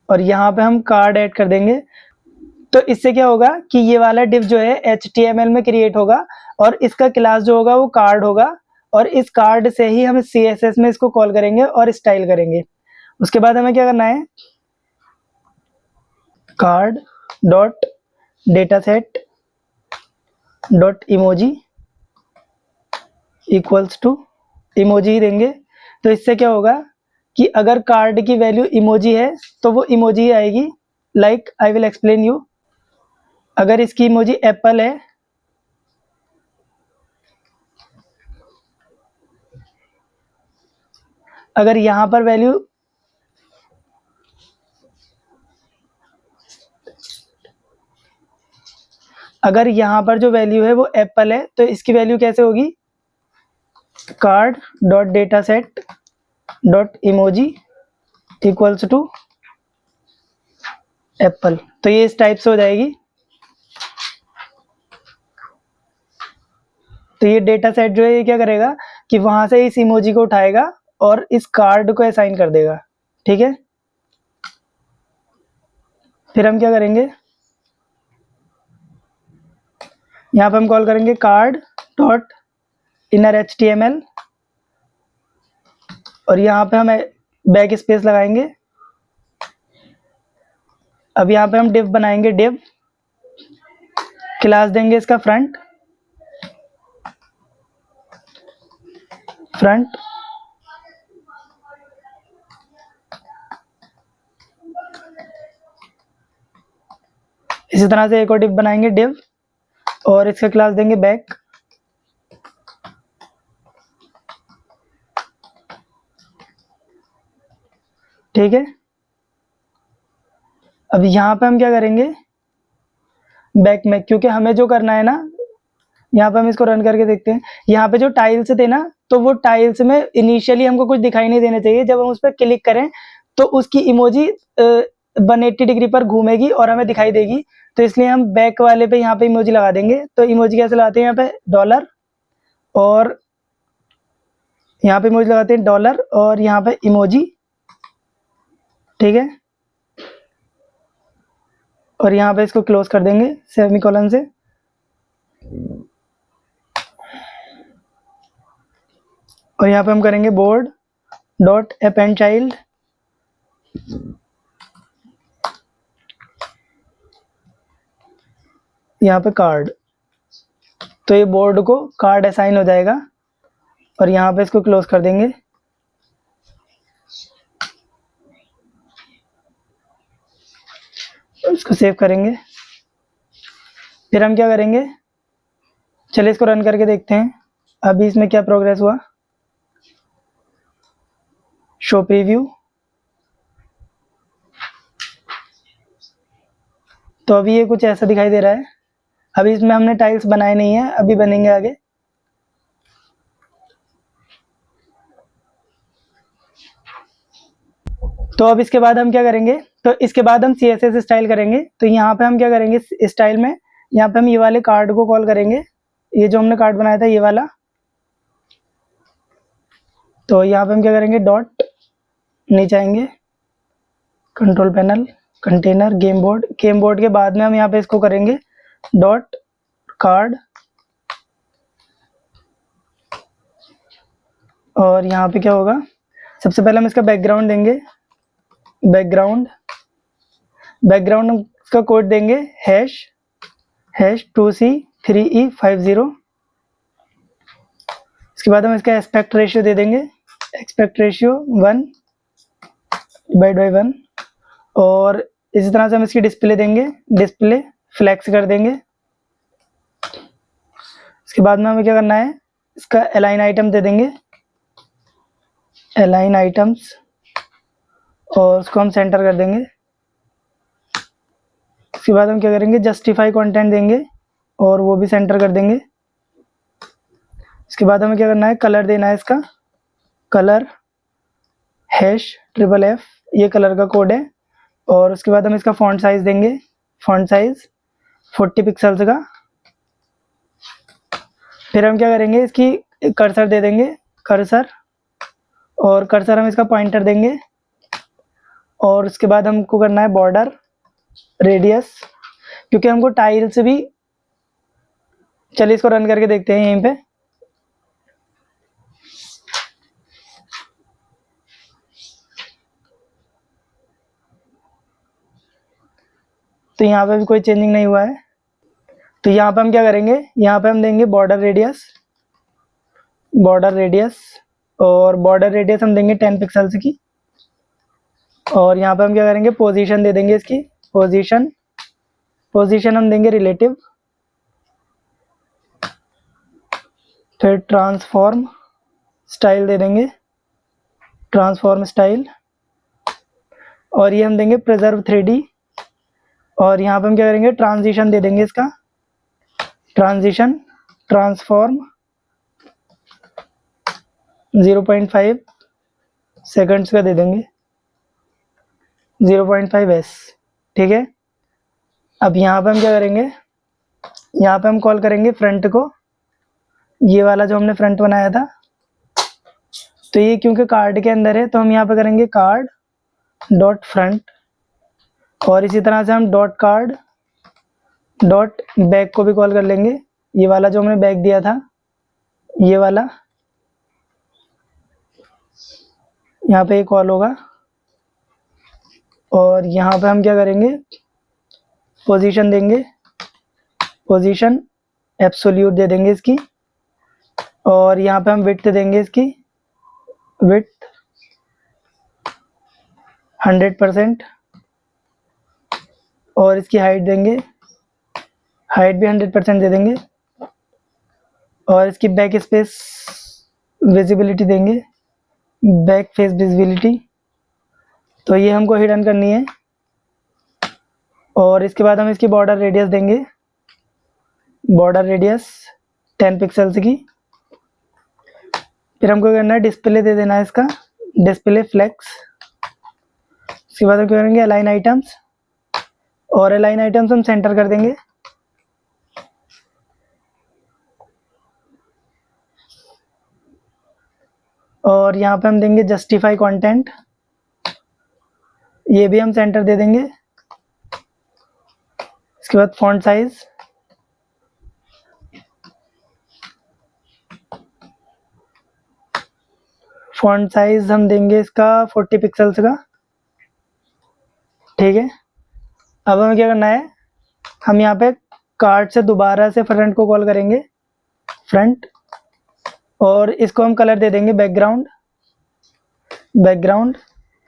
और यहाँ पे हम कार्ड ऐड कर देंगे। तो इससे क्या होगा कि ये वाला div जो है HTML में क्रिएट होगा, और इसका क्लास जो होगा वो कार्ड होगा, और इस कार्ड से ही हम CSS में इसको कॉल करेंगे और स्टाइल करेंगे। उसके बाद हमें क्या करना है, card dot data set dot emoji equals to emoji ही देंगे। तो इससे क्या होगा कि अगर कार्ड की वैल्यू इमोजी है तो वो इमोजी ही आएगी। Like I will explain you. अगर इसकी इमोजी एप्पल है, अगर यहाँ पर वैल्यू अगर यहाँ पर जो वैल्यू है वो एप्पल है तो इसकी वैल्यू कैसे होगी, card dot data set dot emoji equals to apple. तो ये इस टाइप से हो जाएगी। तो ये डेटा सेट जो है ये क्या करेगा कि वहां से इस इमोजी को उठाएगा और इस कार्ड को असाइन कर देगा। ठीक है, फिर हम क्या करेंगे, यहाँ पे हम कॉल करेंगे कार्ड डॉट इनर HTML और यहाँ पे हम बैक स्पेस लगाएंगे। अब यहाँ पे हम डिव बनाएंगे, डिव क्लास देंगे इसका फ्रंट इसी तरह से एक और डिव बनाएंगे, डिव, और इसका क्लास देंगे बैक। ठीक है, अब यहाँ पे हम क्या करेंगे, बैक में, क्योंकि हमें जो करना है ना, यहाँ पे हम इसको रन करके देखते हैं। यहाँ पे जो टाइल्स थे ना, तो वो टाइल्स में इनिशियली हमको कुछ दिखाई नहीं देना चाहिए। जब हम उस पर क्लिक करें तो उसकी इमोजी 180 डिग्री पर घूमेगी और हमें दिखाई देगी। तो इसलिए हम बैक वाले पे यहाँ पे इमोजी लगा देंगे। तो इमोजी कैसे लगाते हैं, यहाँ पे डॉलर, और यहाँ पे इमोजी लगाते हैं डॉलर और यहाँ पे इमोजी। ठीक है, और यहाँ पे इसको क्लोज कर देंगे सेमीकोलन से। और यहाँ पे हम करेंगे बोर्ड डॉट अपेंड चाइल्ड, यहाँ पे कार्ड। तो ये बोर्ड को कार्ड असाइन हो जाएगा और यहाँ पे इसको क्लोज कर देंगे। इसको सेव करेंगे। फिर हम क्या करेंगे, चलिए इसको रन करके देखते हैं अभी इसमें क्या प्रोग्रेस हुआ। Show preview. तो अभी ये कुछ ऐसा दिखाई दे रहा है। अभी इसमें हमने टाइल्स बनाए नहीं है, अभी बनेंगे आगे। तो अब इसके बाद हम क्या करेंगे, तो इसके बाद हम CSS स्टाइल करेंगे। तो यहाँ पे हम क्या करेंगे, स्टाइल में यहाँ पे हम ये वाले कार्ड को कॉल करेंगे, ये जो हमने कार्ड बनाया था ये वाला। तो यहाँ पे हम क्या करेंगे, डॉट, नीचे आएंगे, control panel, container, game board. Game board के बाद में हम यहाँ पे इसको करेंगे डॉट कार्ड, और यहाँ पे क्या होगा, सबसे पहले हम इसका बैकग्राउंड देंगे, बैकग्राउंड का कोड देंगे #2C3E50। इसके बाद हम इसका एस्पेक्ट रेशियो दे देंगे, एस्पेक्ट रेशियो 1/1, और इसी तरह से हम इसकी डिस्प्ले देंगे, डिस्प्ले फ्लेक्स कर देंगे। इसके बाद में हमें क्या करना है, इसका अलाइन आइटम दे देंगे, अलाइन आइटम्स, और उसको हम सेंटर कर देंगे। इसके बाद हम क्या करेंगे, जस्टिफाई कंटेंट देंगे और वो भी सेंटर कर देंगे। इसके बाद हमें क्या करना है, कलर देना है, इसका कलर #FFF, ये कलर का कोड है। और उसके बाद हम इसका फॉन्ट साइज देंगे, फॉन्ट साइज 40 पिक्सल्स का। फिर हम क्या करेंगे, इसकी कर्सर दे देंगे, कर्सर, और कर्सर हम इसका पॉइंटर देंगे। और उसके बाद हमको करना है बॉर्डर रेडियस, क्योंकि हमको टाइल्स भी, चलिए इसको रन करके देखते हैं यहीं पे। तो यहाँ पे भी कोई चेंजिंग नहीं हुआ है। तो यहाँ पे हम क्या करेंगे, यहाँ पे हम देंगे बॉर्डर रेडियस बॉर्डर रेडियस, और बॉर्डर रेडियस हम देंगे 10 पिक्सल्स की। और यहाँ पे हम क्या करेंगे, पोजीशन दे देंगे इसकी, पोजीशन हम देंगे रिलेटिव। फिर ट्रांसफॉर्म स्टाइल दे देंगे, ट्रांसफॉर्म स्टाइल। और ये हम देंगे प्रिजर्व 3D। और यहाँ पे हम क्या करेंगे, ट्रांजिशन दे देंगे इसका, ट्रांजिशन ट्रांसफॉर्म 0.5 सेकंड्स का दे देंगे, 0.5s। ठीक है। अब यहाँ पे हम क्या करेंगे, यहाँ पे हम कॉल करेंगे फ्रंट को, ये वाला जो हमने फ्रंट बनाया था। तो ये क्योंकि कार्ड के अंदर है तो हम यहाँ पे करेंगे कार्ड डॉट फ्रंट। और इसी तरह से हम डॉट कार्ड डॉट बैक को भी कॉल कर लेंगे, ये वाला जो हमने बैक दिया था, ये वाला यहाँ पे एक कॉल होगा। और यहाँ पे हम क्या करेंगे, पोजीशन देंगे, पोजीशन एब्सोल्यूट दे देंगे इसकी। और यहाँ पे हम विड्थ देंगे इसकी, विड्थ 100%। और इसकी हाइट देंगे, हाइट भी 100% दे देंगे। और इसकी बैक स्पेस विजिबिलिटी देंगे, बैक फेस विजिबिलिटी। तो ये हमको हिडन करनी है। और इसके बाद हम इसकी बॉर्डर रेडियस देंगे, बॉर्डर रेडियस 10 पिक्सल्स की। फिर हमको करना है डिस्प्ले दे देना है इसका, डिस्प्ले फ्लेक्स। इसके बाद हम क्या करेंगे, अलाइन आइटम्स। और अलाइन आइटम्स हम सेंटर कर देंगे। और यहाँ पे हम देंगे जस्टिफाई कंटेंट, ये भी हम सेंटर दे देंगे। इसके बाद फॉन्ट साइज, फॉन्ट साइज हम देंगे इसका 40 पिक्सल्स का। ठीक है। अब हमें क्या करना है, हम यहाँ पे कार्ड से दोबारा से फ्रंट को कॉल करेंगे, फ्रंट। और इसको हम कलर दे देंगे बैकग्राउंड, बैकग्राउंड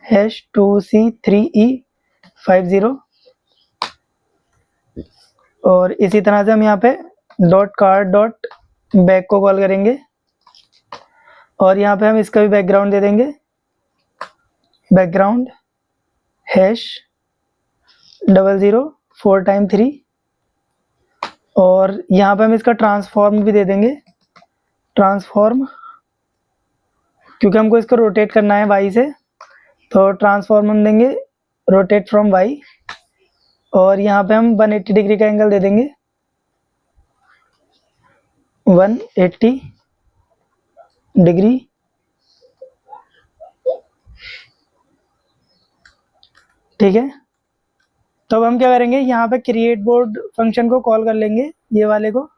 #2C3E50। और इसी तरह से हम यहाँ पे डॉट कार्ड डॉट बैक को कॉल करेंगे। और यहाँ पे हम इसका भी बैकग्राउंड दे देंगे, बैकग्राउंड #00 4x3। और यहाँ पे हम इसका ट्रांसफॉर्म भी दे देंगे, ट्रांसफॉर्म, क्योंकि हमको इसको रोटेट करना है वाई से। तो ट्रांसफॉर्म हम देंगे रोटेट फ्रॉम वाई। और यहाँ पे हम 180 डिग्री का एंगल दे देंगे, 180 डिग्री। ठीक है। तो अब हम क्या करेंगे, यहाँ पे क्रिएट बोर्ड फंक्शन को कॉल कर लेंगे, ये वाले को,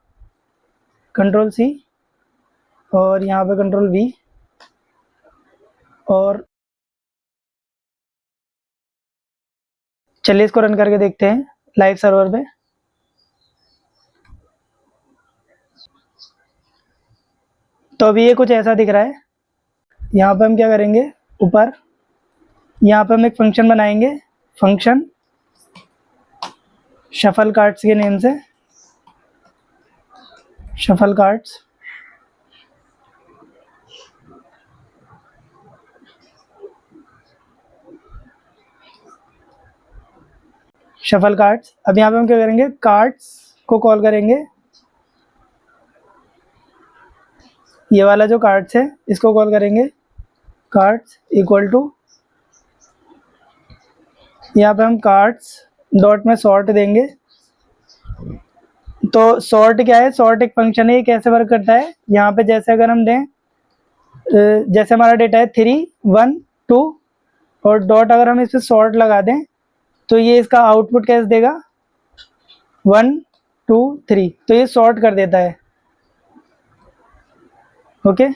Ctrl+C और यहाँ पे Ctrl+V। और चलिए इसको रन करके देखते हैं लाइव सर्वर पे। तो अभी ये कुछ ऐसा दिख रहा है। यहाँ पे हम क्या करेंगे, ऊपर यहाँ पे हम एक फंक्शन बनाएंगे, फंक्शन शफल कार्ड्स के नेम से, शफल कार्ड्स। Shuffle cards. अब यहाँ पे हम क्या करेंगे, कार्ड्स को कॉल करेंगे, ये वाला जो कार्ड्स है इसको कॉल करेंगे, कार्ड्स इक्वल टू, यहाँ पे हम कार्ड्स डॉट में सॉर्ट देंगे। तो सॉर्ट क्या है, सॉर्ट एक फंक्शन है, ये कैसे वर्क करता है, यहाँ पे जैसे अगर हम दें, जैसे हमारा डेटा है 3 1 2, और डॉट अगर हम इस पर सॉर्ट लगा दें तो ये इसका आउटपुट कैसे देगा, 1 2 3। तो ये सॉर्ट कर देता है। ओके।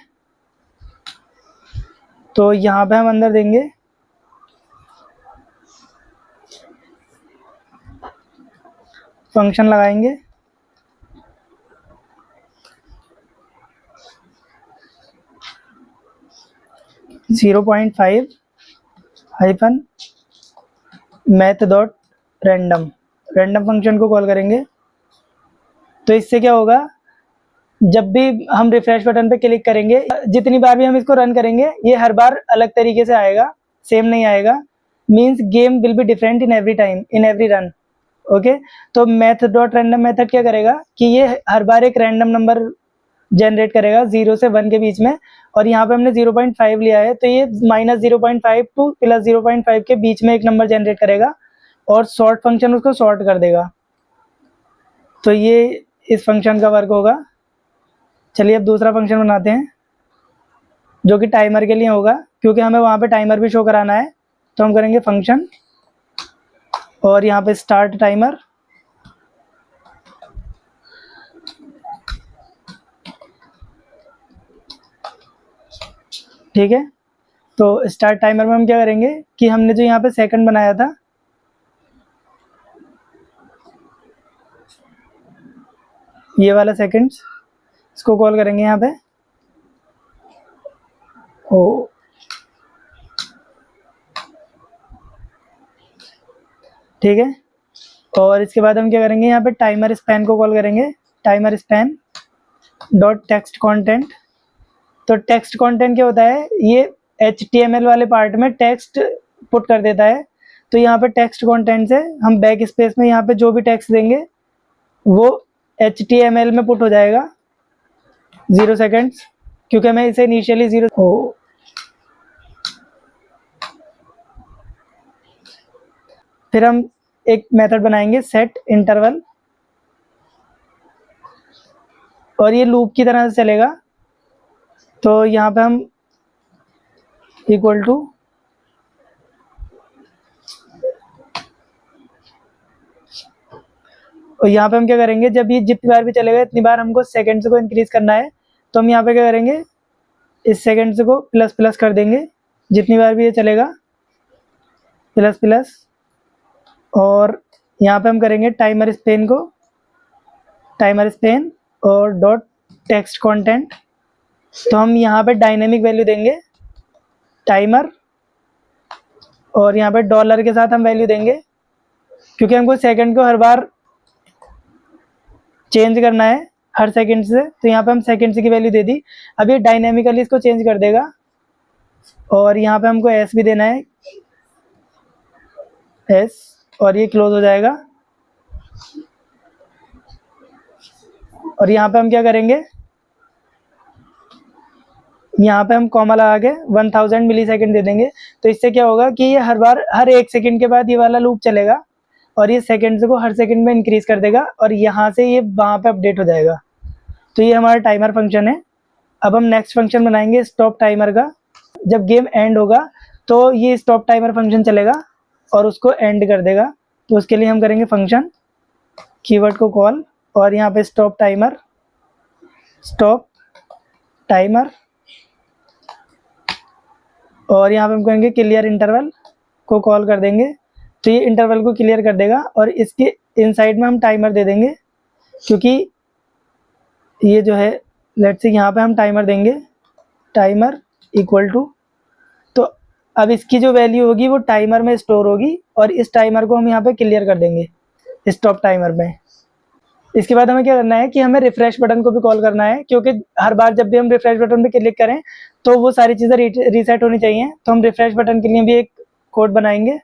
तो यहाँ पे हम अंदर देंगे फंक्शन लगाएंगे, 0.5 hyphen math dot random, random function को कॉल करेंगे। तो इससे क्या होगा, जब भी हम रिफ्रेश बटन पे क्लिक करेंगे, जितनी बार भी हम इसको रन करेंगे, ये हर बार अलग तरीके से आएगा, सेम नहीं आएगा। Means game will be different in every time, in every run. Okay, तो मैथ डॉट रैंडम मेथड क्या करेगा कि ये हर बार एक रैंडम नंबर जनरेट करेगा 0 से 1 के बीच में, और यहाँ पे हमने 0.5 लिया है, तो ये -0.5 टू +0.5 के बीच में एक नंबर जनरेट करेगा, और सॉर्ट फंक्शन उसको सॉर्ट कर देगा। तो ये इस फंक्शन का वर्क होगा। चलिए अब दूसरा फंक्शन बनाते हैं, जो कि टाइमर के लिए होगा, क्योंकि हमें वहाँ पे टाइमर भी शो कराना है। तो हम करेंगे फंक्शन, और यहाँ पे स्टार्ट टाइमर, ठीक है। तो स्टार्ट टाइमर में हम क्या करेंगे कि हमने जो यहाँ पे सेकंड बनाया था, ये वाला सेकंड्स, इसको कॉल करेंगे यहाँ पे। ओ ठीक है, और इसके बाद हम क्या करेंगे, यहाँ पे टाइमर स्पैन को कॉल करेंगे, timer span dot text content. तो टेक्स्ट कंटेंट क्या होता है, ये HTML वाले पार्ट में टेक्स्ट पुट कर देता है। तो यहाँ पे टेक्स्ट कंटेंट से हम बैक स्पेस में यहाँ पे जो भी टेक्स्ट देंगे वो HTML में पुट हो जाएगा 0 सेकेंड्स, क्योंकि मैं इसे इनिशियली 0 फिर हम एक मेथड बनाएंगे सेट इंटरवल, और ये लूप की तरह से चलेगा। तो यहाँ पे हम इक्वल टू और यहाँ पे हम क्या करेंगे, जब ये जितनी बार भी चलेगा इतनी बार हमको सेकंड्स को इंक्रीज करना है। तो हम यहाँ पे क्या करेंगे, इस सेकंड्स को प्लस प्लस कर देंगे, जितनी बार भी ये चलेगा प्लस प्लस। और यहाँ पे हम करेंगे टाइमर स्पेन को, टाइमर स्पेन और डॉट टेक्स्ट कंटेंट। तो हम यहाँ पे डायनेमिक वैल्यू देंगे टाइमर, और यहाँ पे डॉलर के साथ हम वैल्यू देंगे, क्योंकि हमको सेकंड को हर बार चेंज करना है हर सेकंड से। तो यहाँ पे हम सेकंड की वैल्यू दे दी। अब ये डायनेमिकली इसको चेंज कर देगा, और यहाँ पे हमको एस भी देना है, एस, और ये क्लोज हो जाएगा। और यहाँ पे हम क्या करेंगे, यहाँ पे हम कॉमा लगा के 1000 मिली सेकेंड दे देंगे। तो इससे क्या होगा कि ये हर बार हर 1 सेकंड के बाद ये वाला लूप चलेगा, और ये सेकंड्स को हर सेकंड में इंक्रीज कर देगा, और यहाँ से ये वहाँ पे अपडेट हो जाएगा। तो ये हमारा टाइमर फंक्शन है। अब हम नेक्स्ट फंक्शन बनाएंगे स्टॉप टाइमर का। जब गेम एंड होगा तो ये स्टॉप टाइमर फंक्शन चलेगा और उसको एंड कर देगा। तो उसके लिए हम करेंगे फंक्शन, कीवर्ड को कॉल, और यहाँ पे स्टॉप टाइमर, स्टॉप टाइमर, और यहाँ पे हम कहेंगे क्लियर इंटरवल को कॉल कर देंगे। तो ये इंटरवल को क्लियर कर देगा, और इसके इनसाइड में हम टाइमर दे देंगे, क्योंकि ये जो है लेट्स से यहाँ पे हम टाइमर देंगे, टाइमर इक्वल टू। तो अब इसकी जो वैल्यू होगी वो टाइमर में स्टोर होगी, और इस टाइमर को हम यहाँ पे क्लियर कर देंगे स्टॉप टाइमर में। इसके बाद हमें क्या करना है कि हमें रिफ्रेश बटन को भी कॉल करना है, क्योंकि हर बार जब भी हम रिफ्रेश बटन पे क्लिक करें तो वो सारी चीज़ें रीसेट होनी चाहिए। तो हम रिफ्रेश बटन के लिए भी एक कोड बनाएंगे,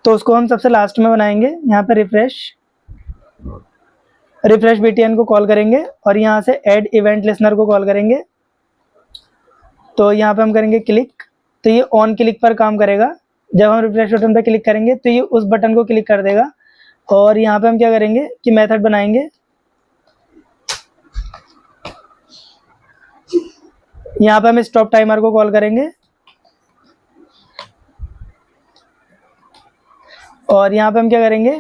तो उसको हम सबसे लास्ट में बनाएंगे। यहाँ पे रिफ्रेश BTN को कॉल करेंगे, और यहाँ से ऐड इवेंट लिसनर को कॉल करेंगे। तो यहाँ पे हम करेंगे क्लिक, तो ये ऑन क्लिक पर काम करेगा। जब हम रिफ्रेश बटन पर क्लिक करेंगे तो ये उस बटन को क्लिक कर देगा। और यहाँ पे हम क्या करेंगे कि मेथड बनाएंगे, यहाँ पे हम स्टॉप टाइमर को कॉल करेंगे, और यहाँ पे हम क्या करेंगे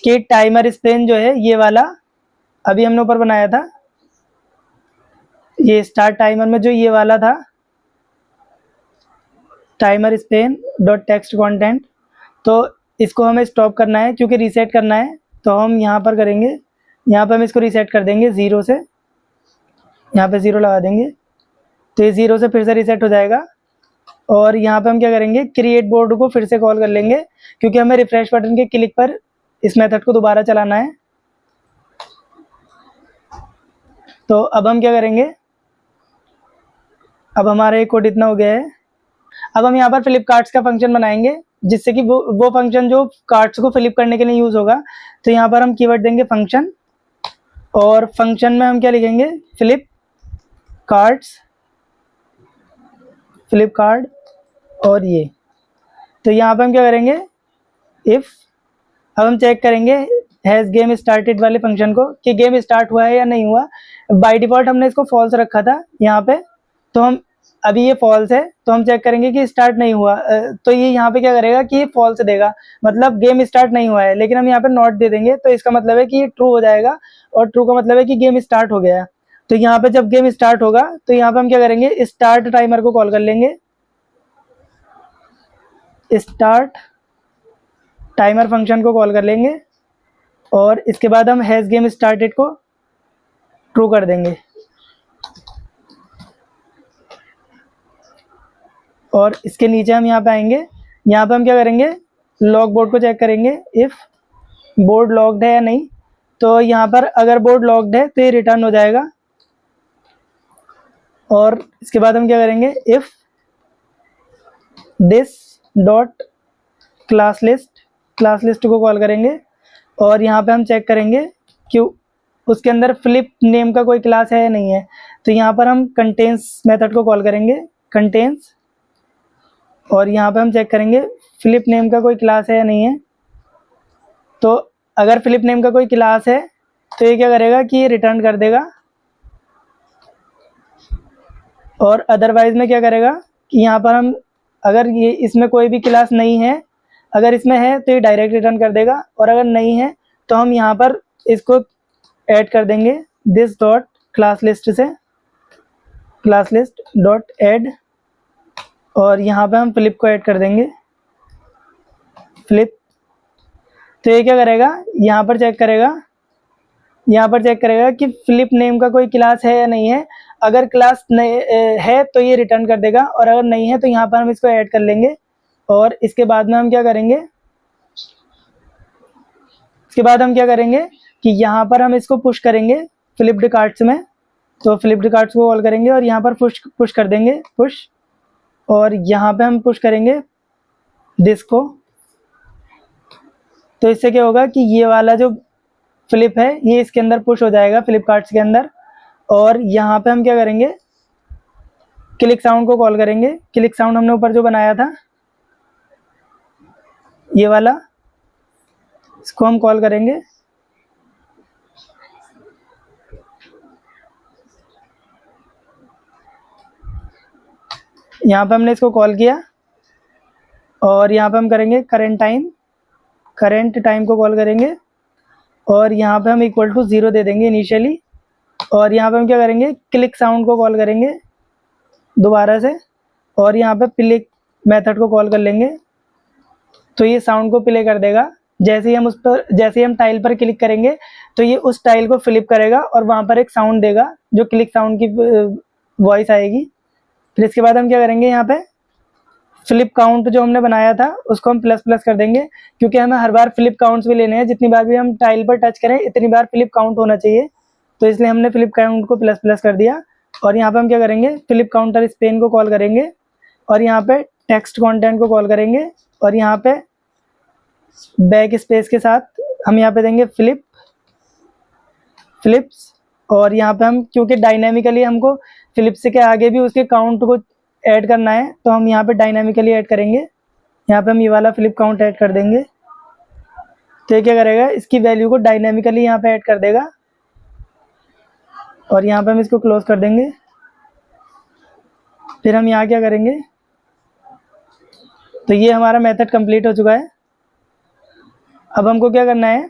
कि टाइमर स्पेन जो है ये वाला अभी हमने ऊपर बनाया था, ये स्टार्ट टाइमर में जो ये वाला था timer Spain dot text content, तो इसको हमें स्टॉप करना है क्योंकि रीसेट करना है। तो हम यहाँ पर करेंगे, यहाँ पे हम इसको रीसेट कर देंगे 0 से, यहाँ पे 0 लगा देंगे, तो ये 0 से फिर से रीसेट हो जाएगा। और यहाँ पे हम क्या करेंगे, क्रिएट बोर्ड को फिर से कॉल कर लेंगे, क्योंकि हमें रिफ्रेश बटन के क्लिक पर इस मेथड को दोबारा चलाना है। तो अब हम क्या करेंगे, अब हमारा एक कोड इतना हो गया है। अब हम यहाँ पर फ्लिप कार्ड्स का फंक्शन बनाएंगे, जिससे कि वो फंक्शन जो कार्ड्स को फ्लिप करने के लिए यूज होगा। तो यहाँ पर हम कीवर्ड देंगे फंक्शन, और फंक्शन में हम क्या लिखेंगे, फ्लिप कार्ड्स, फ्लिप कार्ड। और ये तो यहाँ पे हम क्या करेंगे, इफ, अब हम चेक करेंगे हैज़ गेम स्टार्टेड वाले फंक्शन को, कि गेम स्टार्ट हुआ है या नहीं हुआ। बाय डिफ़ॉल्ट हमने इसको फॉल्स रखा था यहाँ पे, तो हम अभी ये फॉल्स है, तो हम चेक करेंगे कि स्टार्ट नहीं हुआ। तो ये यहाँ पे क्या करेगा कि ये फॉल्स देगा, मतलब गेम स्टार्ट नहीं हुआ है। लेकिन हम यहाँ पे नॉट दे देंगे, तो इसका मतलब है कि ये ट्रू हो जाएगा, और ट्रू का मतलब है कि गेम स्टार्ट हो गया है। तो यहाँ पे जब गेम स्टार्ट होगा, तो यहाँ पे हम क्या करेंगे, स्टार्ट टाइमर को कॉल कर लेंगे, स्टार्ट टाइमर फंक्शन को कॉल कर लेंगे, और इसके बाद हम हैज़ गेम स्टार्टेड को ट्रू कर देंगे। और इसके नीचे हम यहाँ पे आएंगे, यहाँ पे हम क्या करेंगे, लॉग बोर्ड को चेक करेंगे, इफ़ बोर्ड लॉग्ड है या नहीं। तो यहाँ पर अगर बोर्ड लॉग्ड है तो ये रिटर्न हो जाएगा। और इसके बाद हम क्या करेंगे, if this dot class list को कॉल करेंगे, और यहाँ पे हम चेक करेंगे कि उसके अंदर फ्लिप नेम का कोई क्लास है या नहीं है। तो यहाँ पर हम कंटेंस मेथड को कॉल करेंगे, कंटेंस, और यहाँ पे हम चेक करेंगे फ्लिप नेम का कोई क्लास है या नहीं है। तो अगर फ्लिप नेम का कोई क्लास है, तो ये क्या करेगा कि ये रिटर्न कर देगा। और अदरवाइज में क्या करेगा कि यहाँ पर हम, अगर ये इसमें कोई भी क्लास नहीं है, अगर इसमें है तो ये डायरेक्ट रिटर्न कर देगा, और अगर नहीं है तो हम यहाँ पर इसको ऐड कर देंगे, दिस डॉट क्लास लिस्ट से, क्लास लिस्ट डॉट ऐड, और यहाँ पे हम फ्लिप को ऐड कर देंगे, फ्लिप। तो ये क्या करेगा, यहाँ पर चेक करेगा कि फ्लिप नेम का कोई क्लास है या नहीं है। अगर क्लास है तो ये रिटर्न कर देगा, और अगर नहीं है तो यहाँ पर हम इसको ऐड कर लेंगे। और इसके बाद में हम क्या करेंगे, कि यहाँ पर हम इसको पुश करेंगे फ्लिप्ड कार्ड्स में। तो फ्लिप्ड कार्ड्स को कॉल करेंगे, और यहाँ पर पुश कर देंगे, पुश, और यहाँ पे हम पुश करेंगे दिस को। तो इससे क्या होगा कि ये वाला जो फ्लिप है ये इसके अंदर पुश हो जाएगा, फ्लिप कार्ड्स के अंदर। और यहाँ पे हम क्या करेंगे, क्लिक साउंड को कॉल करेंगे, क्लिक साउंड हमने ऊपर जो बनाया था ये वाला, इसको हम कॉल करेंगे। यहाँ पे हमने इसको कॉल किया, और यहाँ पे हम करेंगे करंट टाइम को कॉल करेंगे, और यहाँ पे हम इक्वल टू 0 दे देंगे इनिशियली। और यहाँ पे हम क्या करेंगे, क्लिक साउंड को कॉल करेंगे दोबारा से, और यहाँ पे क्लिक मेथड को कॉल कर लेंगे। तो ये साउंड को प्ले कर देगा। जैसे ही हम टाइल पर क्लिक करेंगे, तो ये उस टाइल को फ्लिप करेगा, और वहाँ पर एक साउंड देगा जो क्लिक साउंड की वॉइस आएगी। फिर इसके बाद हम क्या करेंगे, यहाँ पे फ्लिप काउंट जो हमने बनाया था उसको हम प्लस कर देंगे, क्योंकि हमें हर बार फ्लिप काउंट्स भी लेने हैं। जितनी बार भी हम टाइल पर टच करें इतनी बार फ्लिप काउंट होना चाहिए, तो इसलिए हमने फ्लिप काउंट को प्लस कर दिया। और यहाँ पे हम क्या करेंगे, फ्लिप काउंटर स्पेन को कॉल करेंगे, और यहाँ पे टेक्स्ट कंटेंट को कॉल करेंगे, और यहाँ पे बैक स्पेस के साथ हम यहाँ पे देंगे फ्लिप्स। और यहाँ पे हम, क्योंकि डायनेमिकली हमको फ्लिप्स के आगे भी उसके काउंट को ऐड करना है, तो हम यहाँ पे डायनेमिकली ऐड करेंगे। यहाँ पे हम ये वाला फ्लिप काउंट ऐड कर देंगे। तो ये क्या करेगा, इसकी वैल्यू को डायनेमिकली यहाँ पे ऐड कर देगा, और यहाँ पे हम इसको क्लोज कर देंगे। फिर हम यहाँ क्या करेंगे, तो ये हमारा मेथड कंप्लीट हो चुका है। अब हमको क्या करना है,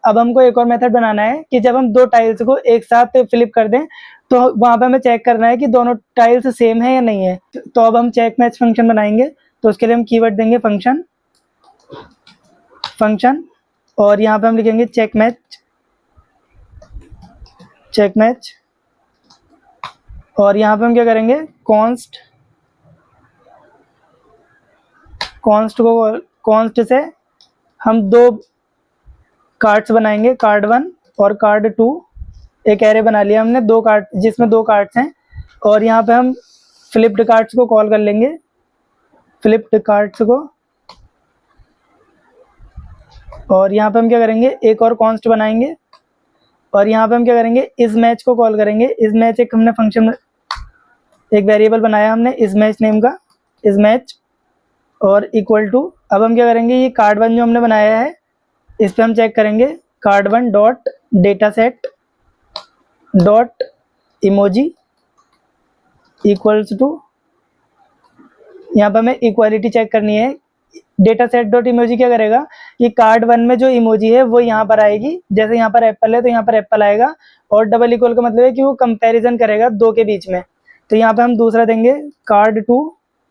अब हमको एक और मेथड बनाना है कि जब हम दो टाइल्स को एक साथ फ्लिप कर दें, तो वहाँ पे हमें चेक करना है कि दोनों टाइल्स सेम है या नहीं है। तो अब हम चेक मैच फंक्शन बनाएंगे। तो उसके लिए हम कीवर्ड देंगे फंक्शन, और यहाँ पे हम लिखेंगे चेक मैच, और यहाँ पे हम क्या करेंगे, कॉन्स्ट कॉन्स्ट से हम 2 कार्ड्स बनाएंगे, कार्ड 1 और कार्ड 2। एक एरे बना लिया हमने 2 कार्ड जिसमें 2 कार्ड्स हैं, और यहाँ पे हम फ्लिप्ड कार्ड्स को कॉल कर लेंगे, फ्लिप्ड कार्ड्स को। और यहाँ पे हम क्या करेंगे, एक और कॉन्स्ट बनाएंगे, और यहाँ पे हम क्या करेंगे, इस मैच को कॉल करेंगे। इस मैच एक हमने फंक्शन, एक वेरिएबल बनाया हमने इस मैच नेम का, इस मैच, और इक्वल टू। अब हम क्या करेंगे, ये कार्ड 1 जो हमने बनाया है इस पे हम चेक करेंगे, card 1 dot data set dot emoji equals to, यहाँ पर हमें इक्वालिटी चेक करनी है। डेटा सेट डॉट इमोजी क्या करेगा कि कार्ड 1 में जो इमोजी है वो यहाँ पर आएगी, जैसे यहाँ पर एप्पल है तो यहाँ पर एप्पल आएगा, और डबल इक्वल का मतलब है कि वो कंपैरिजन करेगा 2 के बीच में। तो यहाँ पे हम दूसरा देंगे, card 2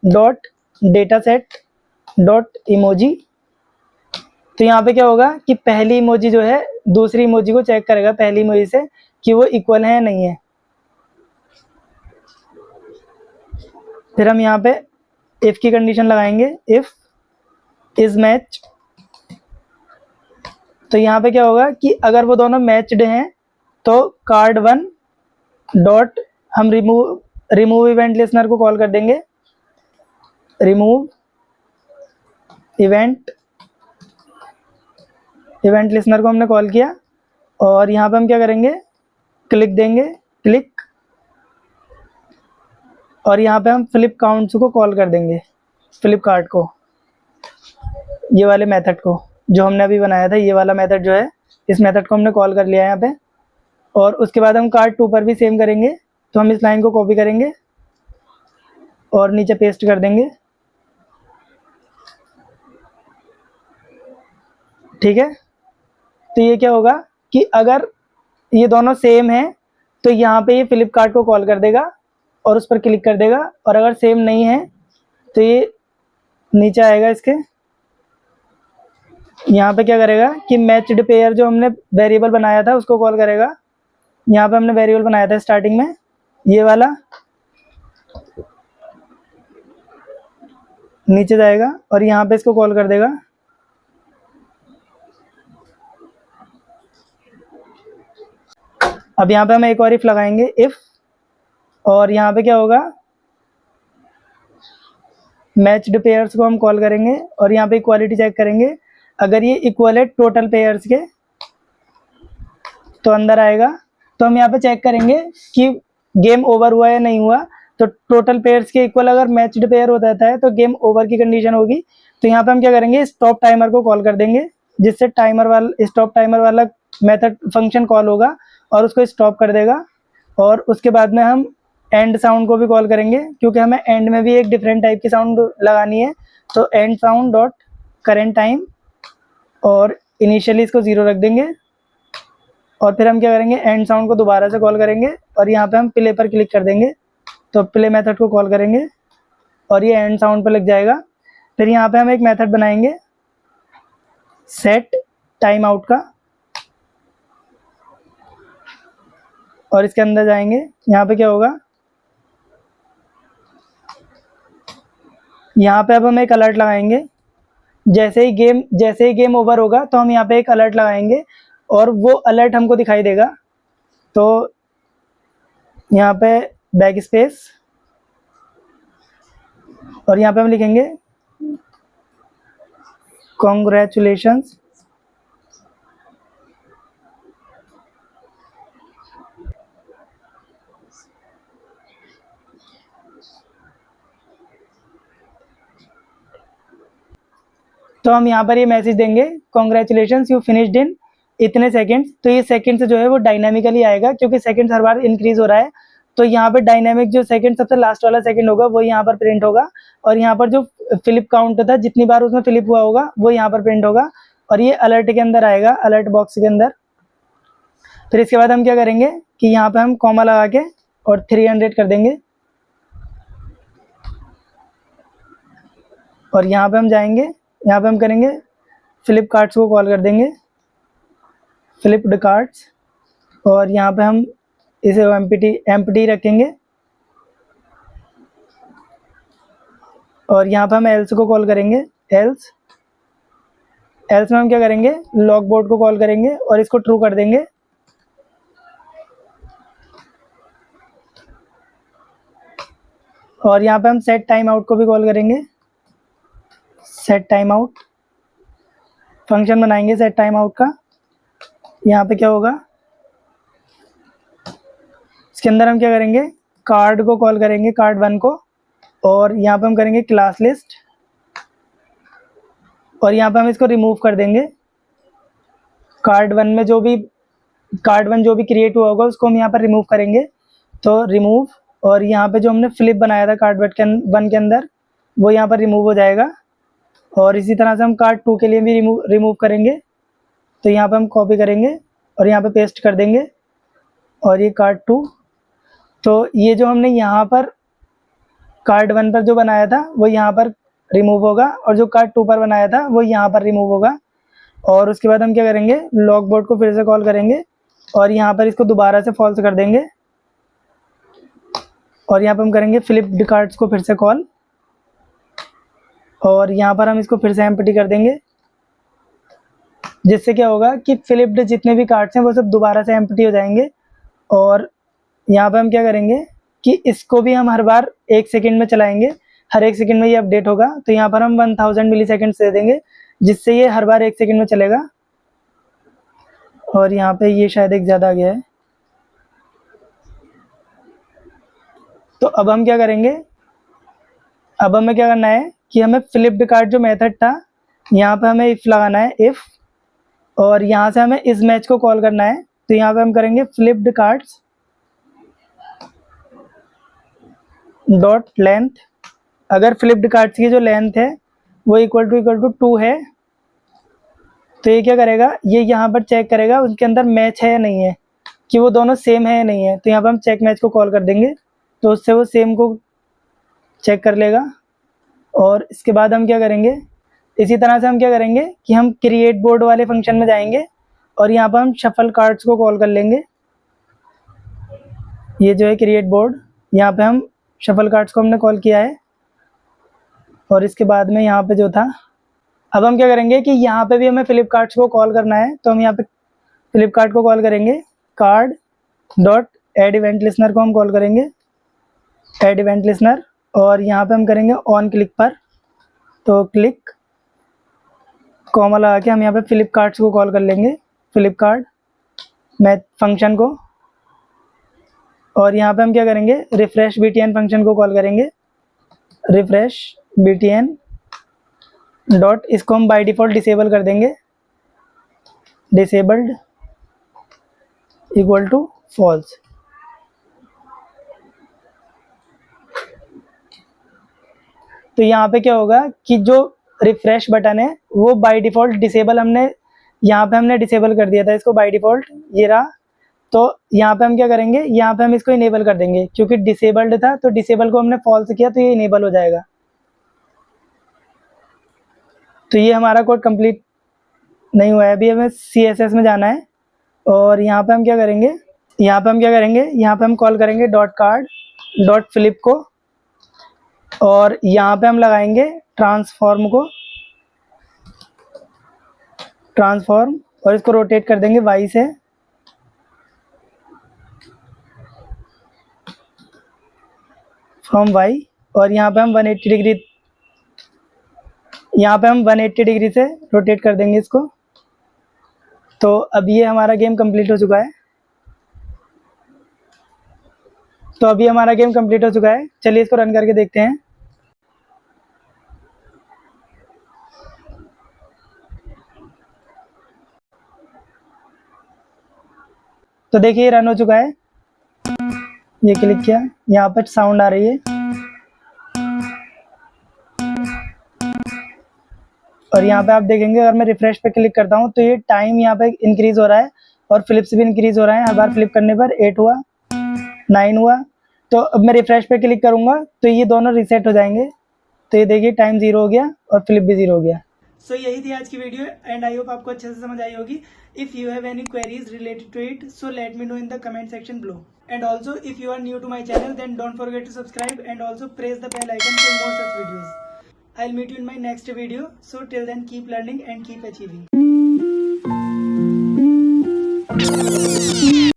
dot data set dot emoji. तो यहाँ पे क्या होगा कि पहली इमोजी जो है दूसरी इमोजी को चेक करेगा, पहली इमोजी से, कि वो इक्वल है या नहीं है। फिर हम यहाँ पे इफ की कंडीशन लगाएंगे, इफ इज मैच। तो यहाँ पे क्या होगा कि अगर वो दोनों मैच्ड हैं तो कार्ड 1 डॉट हम रिमूव इवेंट लिसनर को कॉल कर देंगे, रिमूव इवेंट लिसनर को हमने कॉल किया, और यहाँ पे हम क्या करेंगे, क्लिक देंगे, क्लिक, और यहाँ पे हम फ्लिप काउंट्स को कॉल कर देंगे, फ्लिप कार्ड को, ये वाले मेथड को जो हमने अभी बनाया था, ये वाला मेथड जो है इस मेथड को हमने कॉल कर लिया है यहाँ पे। और उसके बाद हम कार्ड 2 पर भी सेम करेंगे। तो हम इस लाइन को कॉपी करेंगे और नीचे पेस्ट कर देंगे, ठीक है। तो ये क्या होगा कि अगर ये दोनों सेम है तो यहाँ पे ये फ्लिपकार्ट को कॉल कर देगा और उस पर क्लिक कर देगा, और अगर सेम नहीं है तो ये नीचे आएगा इसके, यहाँ पे क्या करेगा कि मैच्ड पेयर जो हमने वेरिएबल बनाया था उसको कॉल करेगा। यहाँ पे हमने वेरिएबल बनाया था स्टार्टिंग में ये वाला, नीचे जाएगा और यहाँ पे इसको कॉल कर देगा। अब यहाँ पे हम एक और इफ लगाएंगे, इफ, और यहाँ पे क्या होगा, मैच्ड पेयर्स को हम कॉल करेंगे और यहाँ पे इक्वालिटी चेक करेंगे। अगर ये इक्वल है टोटल पेयर्स के तो अंदर आएगा। तो हम यहाँ पे चेक करेंगे कि गेम ओवर हुआ या नहीं हुआ। तो टोटल पेयर्स के इक्वल अगर मैच्ड पेयर हो जाता है तो गेम ओवर की कंडीशन होगी। तो यहाँ पे हम क्या करेंगे, स्टॉप टाइमर को कॉल कर देंगे, जिससे स्टॉप टाइमर वाला मेथड फंक्शन कॉल होगा और उसको स्टॉप कर देगा। और उसके बाद में हम एंड साउंड को भी कॉल करेंगे, क्योंकि हमें एंड में भी एक डिफरेंट टाइप की साउंड लगानी है। तो and sound dot current time, और इनिशियली इसको 0 रख देंगे। और फिर हम क्या करेंगे, एंड साउंड को दोबारा से कॉल करेंगे और यहाँ पे हम प्ले पर क्लिक कर देंगे। तो प्ले मेथड को कॉल करेंगे और ये एंड साउंड पर लग जाएगा। फिर यहाँ पे हम एक मेथड बनाएंगे सेट टाइम आउट का, और इसके अंदर जाएंगे। यहाँ पे क्या होगा, यहाँ पे अब हम एक अलर्ट लगाएंगे। जैसे ही गेम ओवर होगा तो हम यहाँ पे एक अलर्ट लगाएंगे और वो अलर्ट हमको दिखाई देगा। तो यहाँ पे बैक स्पेस, और यहाँ पे हम लिखेंगे कॉन्ग्रेचुलेशंस। तो हम यहाँ पर ये मैसेज देंगे, कॉन्ग्रेचुलेशंस यू फिनिश्ड इन इतने सेकंड्स। तो ये सेकंड्स जो है वो डायनामिकली आएगा, क्योंकि सेकंड्स हर बार इंक्रीज हो रहा है। तो यहाँ पर डायनामिक जो सेकंड, सबसे लास्ट वाला सेकंड होगा वो यहाँ पर प्रिंट होगा, और यहाँ पर जो फ्लिप काउंट था जितनी बार उसमें फ्लिप हुआ होगा वो यहाँ पर प्रिंट होगा, और ये अलर्ट के अंदर आएगा, अलर्ट बॉक्स के अंदर। फिर इसके बाद हम क्या करेंगे कि यहाँ पे हम कॉमा लगा के और 300 कर देंगे, और यहाँ पे हम जाएंगे, यहाँ पे हम करेंगे फ्लिप कार्ड्स को कॉल कर देंगे, फ्लिप्ड कार्ड्स, और यहाँ पे हम इसे एम्प्टी रखेंगे, और यहाँ पे हम एल्स को कॉल करेंगे, एल्स एल्स में हम क्या करेंगे, लॉग बोर्ड को कॉल करेंगे और इसको ट्रू कर देंगे। और यहाँ पे हम सेट टाइम आउट को भी कॉल करेंगे। सेट टाइम आउट फंक्शन बनाएंगे सेट टाइम आउट का। यहाँ पे क्या होगा, इसके अंदर हम क्या करेंगे, कार्ड को कॉल करेंगे, कार्ड 1 को, और यहाँ पे हम करेंगे क्लास लिस्ट, और यहाँ पे हम इसको रिमूव कर देंगे। कार्ड 1 में जो भी क्रिएट हुआ होगा उसको हम यहाँ पर रिमूव करेंगे, तो रिमूव, और यहाँ पे जो हमने फ्लिप बनाया था कार्ड 1 के अंदर वो यहाँ पर रिमूव हो जाएगा। और इसी तरह से हम कार्ड 2 के लिए भी रिमूव करेंगे, तो यहाँ पे हम कॉपी करेंगे और यहाँ पे पेस्ट कर देंगे, और ये कार्ड 2, तो ये जो हमने यहाँ पर कार्ड 1 पर जो बनाया था वो यहाँ पर रिमूव होगा, और जो कार्ड 2 पर बनाया था वो यहाँ पर रिमूव होगा। और उसके बाद हम क्या करेंगे, लॉग बोर्ड को फिर से कॉल करेंगे और यहाँ पर इसको दोबारा से फॉल्स कर देंगे, और यहाँ पर हम करेंगे फ्लिप्ड कार्ड्स को फिर से कॉल, और यहाँ पर हम इसको फिर से एम्प्टी कर देंगे, जिससे क्या होगा कि फ्लिप्ड जितने भी कार्ड्स हैं वो सब दोबारा से एम्प्टी हो जाएंगे। और यहाँ पर हम क्या करेंगे कि इसको भी हम हर बार 1 सेकंड में चलाएंगे, हर 1 सेकंड में ये अपडेट होगा, तो यहाँ पर हम 1000 मिली सेकेंड्स दे देंगे, जिससे ये हर बार 1 सेकंड में चलेगा। और यहाँ पे ये शायद एक ज़्यादा आ गया है, तो अब हम क्या करेंगे, अब हमें क्या करना है कि हमें फ्लिप्ड कार्ड जो मेथड था यहाँ पे हमें इफ़ लगाना है, इफ़, और यहाँ से हमें इस मैच को कॉल करना है, तो यहाँ पे हम करेंगे फ्लिप्ड कार्ड्स डॉट लेंथ। अगर फ्लिप्ड कार्ड्स की जो लेंथ है वो इक्वल टू 2 है, तो ये क्या करेगा, ये यहाँ पर चेक करेगा उनके अंदर मैच है या नहीं है, कि वो दोनों सेम है या नहीं है, तो यहाँ पर हम चेक मैच को कॉल कर देंगे, तो उससे वो सेम को चेक कर लेगा। और इसके बाद हम क्या करेंगे, इसी तरह से हम क्या करेंगे कि हम क्रिएट बोर्ड वाले फंक्शन में जाएंगे और यहाँ पर हम शफल कार्ड्स को कॉल कर लेंगे। ये जो है क्रिएट बोर्ड, यहाँ पे हम शफल कार्ड्स को हमने कॉल किया है, और इसके बाद में यहाँ पे जो था, अब हम क्या करेंगे कि यहाँ पे भी हमें फ्लिप कार्ड्स को कॉल करना है, तो हम यहाँ पे फ्लिप कार्ड को कॉल करेंगे, card dot add event listener को हम कॉल करेंगे, एड इवेंट लिसनर, और यहाँ पे हम करेंगे ऑन क्लिक पर, तो क्लिक कॉमा लगा के हम यहाँ पे फ्लिप कार्ड्स को कॉल कर लेंगे, फ्लिप कार्ड मैथ फंक्शन को, और यहाँ पे हम क्या करेंगे, रिफ्रेश btn फंक्शन को कॉल करेंगे, रिफ्रेश btn डॉट, इसको हम बाय डिफ़ॉल्ट डिसेबल कर देंगे, डिसेबल्ड इक्वल टू फॉल्स। तो यहाँ पे क्या होगा कि जो रिफ्रेश बटन है वो बाय डिफ़ॉल्ट डिसेबल, यहाँ पे हमने डिसेबल कर दिया था इसको बाय डिफ़ॉल्ट, ये रहा। तो यहाँ पे हम क्या करेंगे, यहाँ पे हम इसको इनेबल कर देंगे, क्योंकि डिसेबल्ड था तो डिसेबल को हमने फॉल्स किया तो ये इनेबल हो जाएगा। तो ये हमारा कोड कंप्लीट नहीं हुआ है, अभी हमें CSS में जाना है, और यहाँ पे हम क्या करेंगे, यहाँ पे हम कॉल करेंगे डॉट कार्ड डॉट फ्लिप को, और यहाँ पे हम लगाएंगे ट्रांसफॉर्म को, ट्रांसफॉर्म, और इसको रोटेट कर देंगे Y से, फ्रॉम Y, और यहाँ पे हम 180 डिग्री, यहाँ पे हम 180 डिग्री से रोटेट कर देंगे इसको। तो अब ये हमारा गेम कंप्लीट हो चुका है, चलिए इसको रन करके देखते हैं। तो देखिए ये रन हो चुका है, ये क्लिक किया, यहाँ पर साउंड आ रही है, और यहाँ पे आप देखेंगे अगर मैं रिफ्रेश पे क्लिक करता हूँ तो ये टाइम यहाँ पे इंक्रीज हो रहा है और फ्लिप्स भी इंक्रीज हो रहे हैं, हर बार फ्लिप करने पर 8 हुआ, 9 हुआ। तो अब मैं रिफ्रेश पे क्लिक करूँगा तो ये दोनों रीसेट हो जाएंगे, तो ये देखिए टाइम 0 हो गया और फ्लिप भी 0 हो गया। सो यही थी आज की वीडियो, एंड आई होप आपको अच्छे से समझ आई होगी। If you have any queries related to it, so let me know in the comment section below, and also if you are new to my channel then don't forget to subscribe and also press the bell icon for more such videos. I'll meet you in my next video. So till then, keep learning and keep achieving.